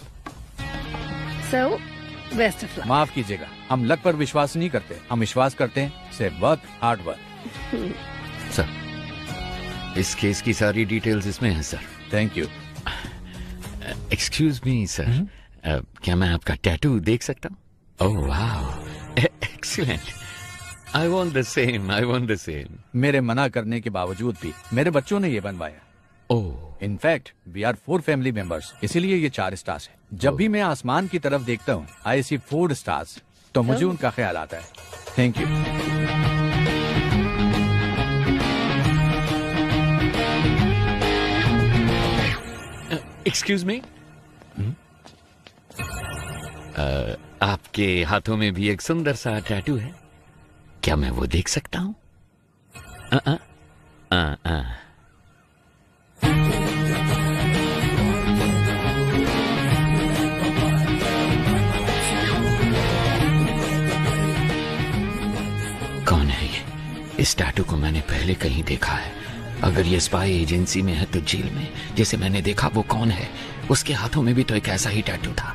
So, best of luck. माफ कीजिएगा, हम लक पर विश्वास नहीं करते, हम विश्वास करते हैं सिर्फ वर्क, हार्ड वर्क। सर इस केस की सारी डिटेल्स इसमें हैं sir. Thank you. Excuse me sir, क्या मैं आपका टैटू देख सकता हूँ? ओह वाह, excellent. I want the same, I want the same. मेरे मना करने के बावजूद भी मेरे बच्चों ने ये बनवाया। Oh in fact we are 4 family members, इसीलिए ये 4 स्टार्स है। जब भी मैं आसमान की तरफ देखता हूँ आई सी 4 स्टार्स, तो मुझे उनका ख्याल आता है। Thank you. एक्सक्यूज मी, आपके हाथों में भी एक सुंदर सा टैटू है, क्या मैं वो देख सकता हूँ? कौन है ये? इस टैटू को मैंने पहले कहीं देखा है। अगर ये स्पाई एजेंसी में है तो जेल में जिसे मैंने देखा वो कौन है? उसके हाथों में भी तो एक ऐसा ही टैटू था।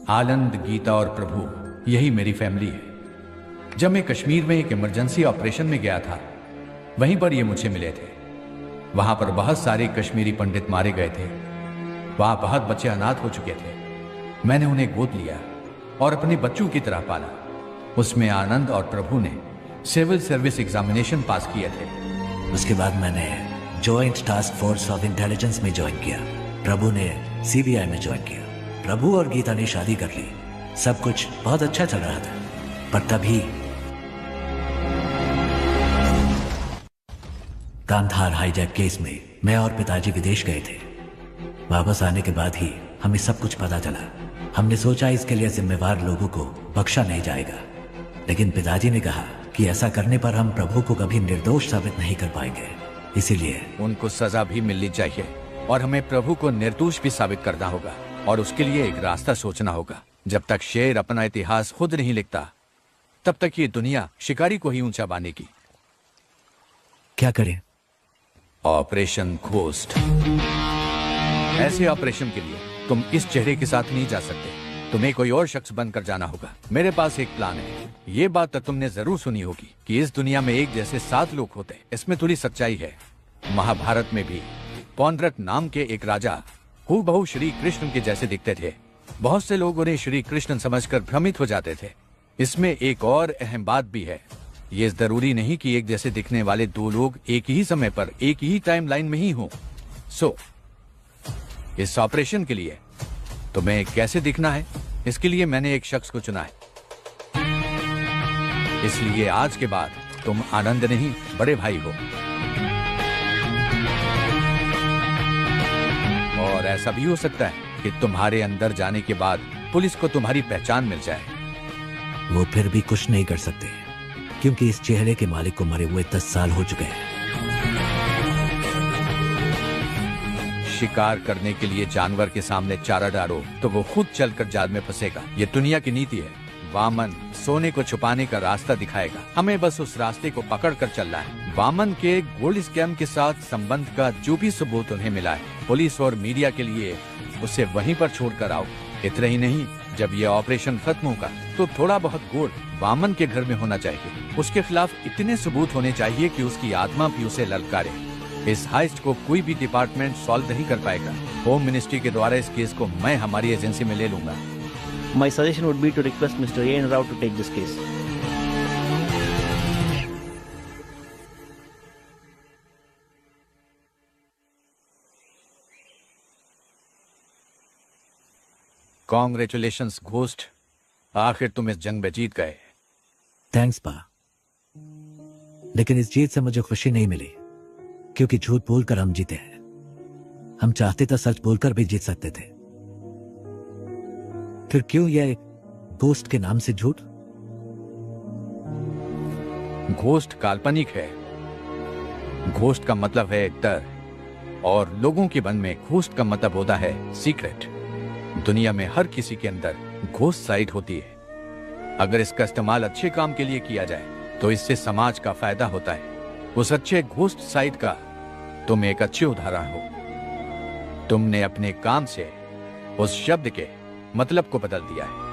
आनंद, गीता और प्रभु यही मेरी फैमिली है। जब मैं कश्मीर में एक इमरजेंसी ऑपरेशन में गया था, वहीं पर ये मुझे मिले थे। वहां पर बहुत सारे कश्मीरी पंडित मारे गए थे। वहां बहुत बच्चे अनाथ हो चुके थे। मैंने उन्हें गोद लिया और अपने बच्चों की तरह पाला। उसमें आनंद और प्रभु ने सिविल सर्विस एग्जामिनेशन पास किए थे। उसके बाद मैंने joint task force of intelligence में ज्वाइन किया। प्रभु ने सीबीआई में ज्वाइन किया। प्रभु और गीता ने शादी कर ली। सब कुछ बहुत अच्छा चल रहा था, पर तभी कांधार हाईजैक केस में मैं और पिताजी विदेश गए थे। वापस आने के बाद ही हमें सब कुछ पता चला। हमने सोचा इसके लिए जिम्मेवार लोगों को बख्शा नहीं जाएगा, लेकिन पिताजी ने कहा कि ऐसा करने पर हम प्रभु को कभी निर्दोष साबित नहीं कर पाएंगे। इसीलिए उनको सजा भी मिलनी चाहिए और हमें प्रभु को निर्दोष भी साबित करना होगा, और उसके लिए एक रास्ता सोचना होगा। जब तक शेर अपना इतिहास खुद नहीं लिखता, तब तक ये दुनिया शिकारी को ही ऊंचा बांधेगी। क्या करें? Operation ghost. ऐसे ऑपरेशन के लिए तुम इस चेहरे के साथ नहीं जा सकते, तुम्हें कोई और शख्स बनकर जाना होगा। मेरे पास एक प्लान है। ये बात तो तुमने जरूर सुनी होगी कि इस दुनिया में एक जैसे 7 लोग होते। इसमें थोड़ी सच्चाई है। महाभारत में भी पौंड्रक नाम के एक राजा हूबहू श्री कृष्ण के जैसे दिखते थे। बहुत से लोग उन्हें श्री कृष्ण समझकर भ्रमित हो जाते थे। इसमें एक और अहम बात भी है। ये जरूरी नहीं कि एक जैसे दिखने वाले 2 लोग एक ही समय पर एक ही टाइम लाइन में ही हों। इस ऑपरेशन के लिए तुम्हें कैसे दिखना है, इसके लिए मैंने एक शख्स को चुना है। इसलिए आज के बाद तुम आनंद नहीं, बड़े भाई हो। और ऐसा भी हो सकता है कि तुम्हारे अंदर जाने के बाद पुलिस को तुम्हारी पहचान मिल जाए। वो फिर भी कुछ नहीं कर सकते, क्योंकि इस चेहरे के मालिक को मरे हुए 10 साल हो चुके हैं। शिकार करने के लिए जानवर के सामने चारा डालो तो वो खुद चलकर जाल में फंसेगा। ये दुनिया की नीति है। वामन सोने को छुपाने का रास्ता दिखाएगा, हमें बस उस रास्ते को पकड़ कर चलना है। वामन के गोल्ड स्कैम के साथ संबंध का जो भी सबूत उन्हें मिला है, पुलिस और मीडिया के लिए उसे वहीं पर छोड़कर आओ। इतना ही नहीं, जब ये ऑपरेशन खत्म होगा तो थोड़ा बहुत गोल्ड वामन के घर में होना चाहिए। उसके खिलाफ इतने सबूत होने चाहिए कि उसकी आत्मा भी उसे ललकारे। इस हाइस्ट को कोई भी डिपार्टमेंट सॉल्व नहीं कर पाएगा। होम मिनिस्ट्री के द्वारा इस केस को मैं हमारी एजेंसी में ले लूंगा। My suggestion would be to request Mr. A.N. Rao to take this case. Congratulations ghost, आखिर तुम इस जंग में जीत गए। थैंक्स पा, लेकिन इस जीत से मुझे खुशी नहीं मिली, क्योंकि झूठ बोलकर हम जीते हैं। हम चाहते तो सच बोलकर भी जीत सकते थे। फिर क्यों यह घोस्ट के नाम से झूठ? घोस्ट काल्पनिक है। घोस्ट का मतलब है डर, और लोगों के मन में घोस्ट का मतलब होता है सीक्रेट। दुनिया में हर किसी के अंदर घोस्ट साइड होती है। अगर इसका इस्तेमाल अच्छे काम के लिए किया जाए तो इससे समाज का फायदा होता है। उस अच्छे घोस्ट साइड का तुम एक अच्छे उदाहरण हो। तुमने अपने काम से उस शब्द के मतलब को बदल दिया है।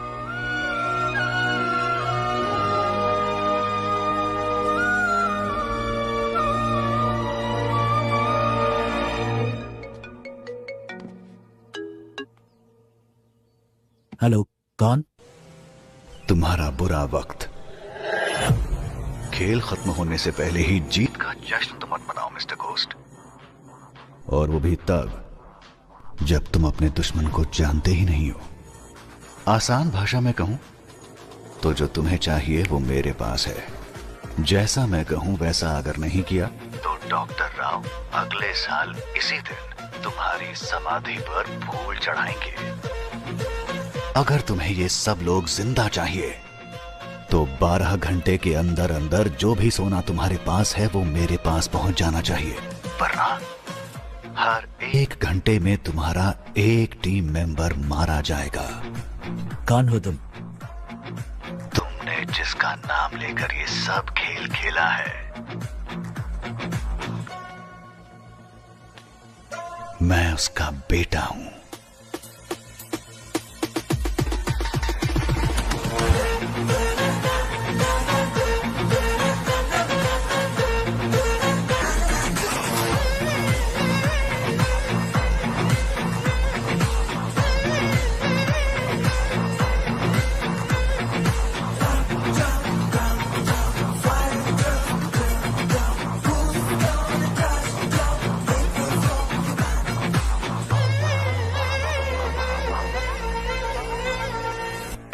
हेलो, कौन? तुम्हारा बुरा वक्त। खेल खत्म होने से पहले ही जीत का जश्न तो मत मनाओ मिस्टर घोस्ट, और वो भी तब जब तुम अपने दुश्मन को जानते ही नहीं हो। आसान भाषा में कहूं तो जो तुम्हें चाहिए वो मेरे पास है। जैसा मैं कहूं वैसा अगर नहीं किया तो डॉक्टर राव अगले साल इसी दिन तुम्हारी समाधि पर फूल चढ़ाएंगे। अगर तुम्हें ये सब लोग जिंदा चाहिए तो 12 घंटे के अंदर अंदर जो भी सोना तुम्हारे पास है वो मेरे पास पहुंच जाना चाहिए, वरना हर 1 घंटे में तुम्हारा एक टीम मेंबर मारा जाएगा। कौन हो तुम? तुमने जिसका नाम लेकर ये सब खेल खेला है, मैं उसका बेटा हूं।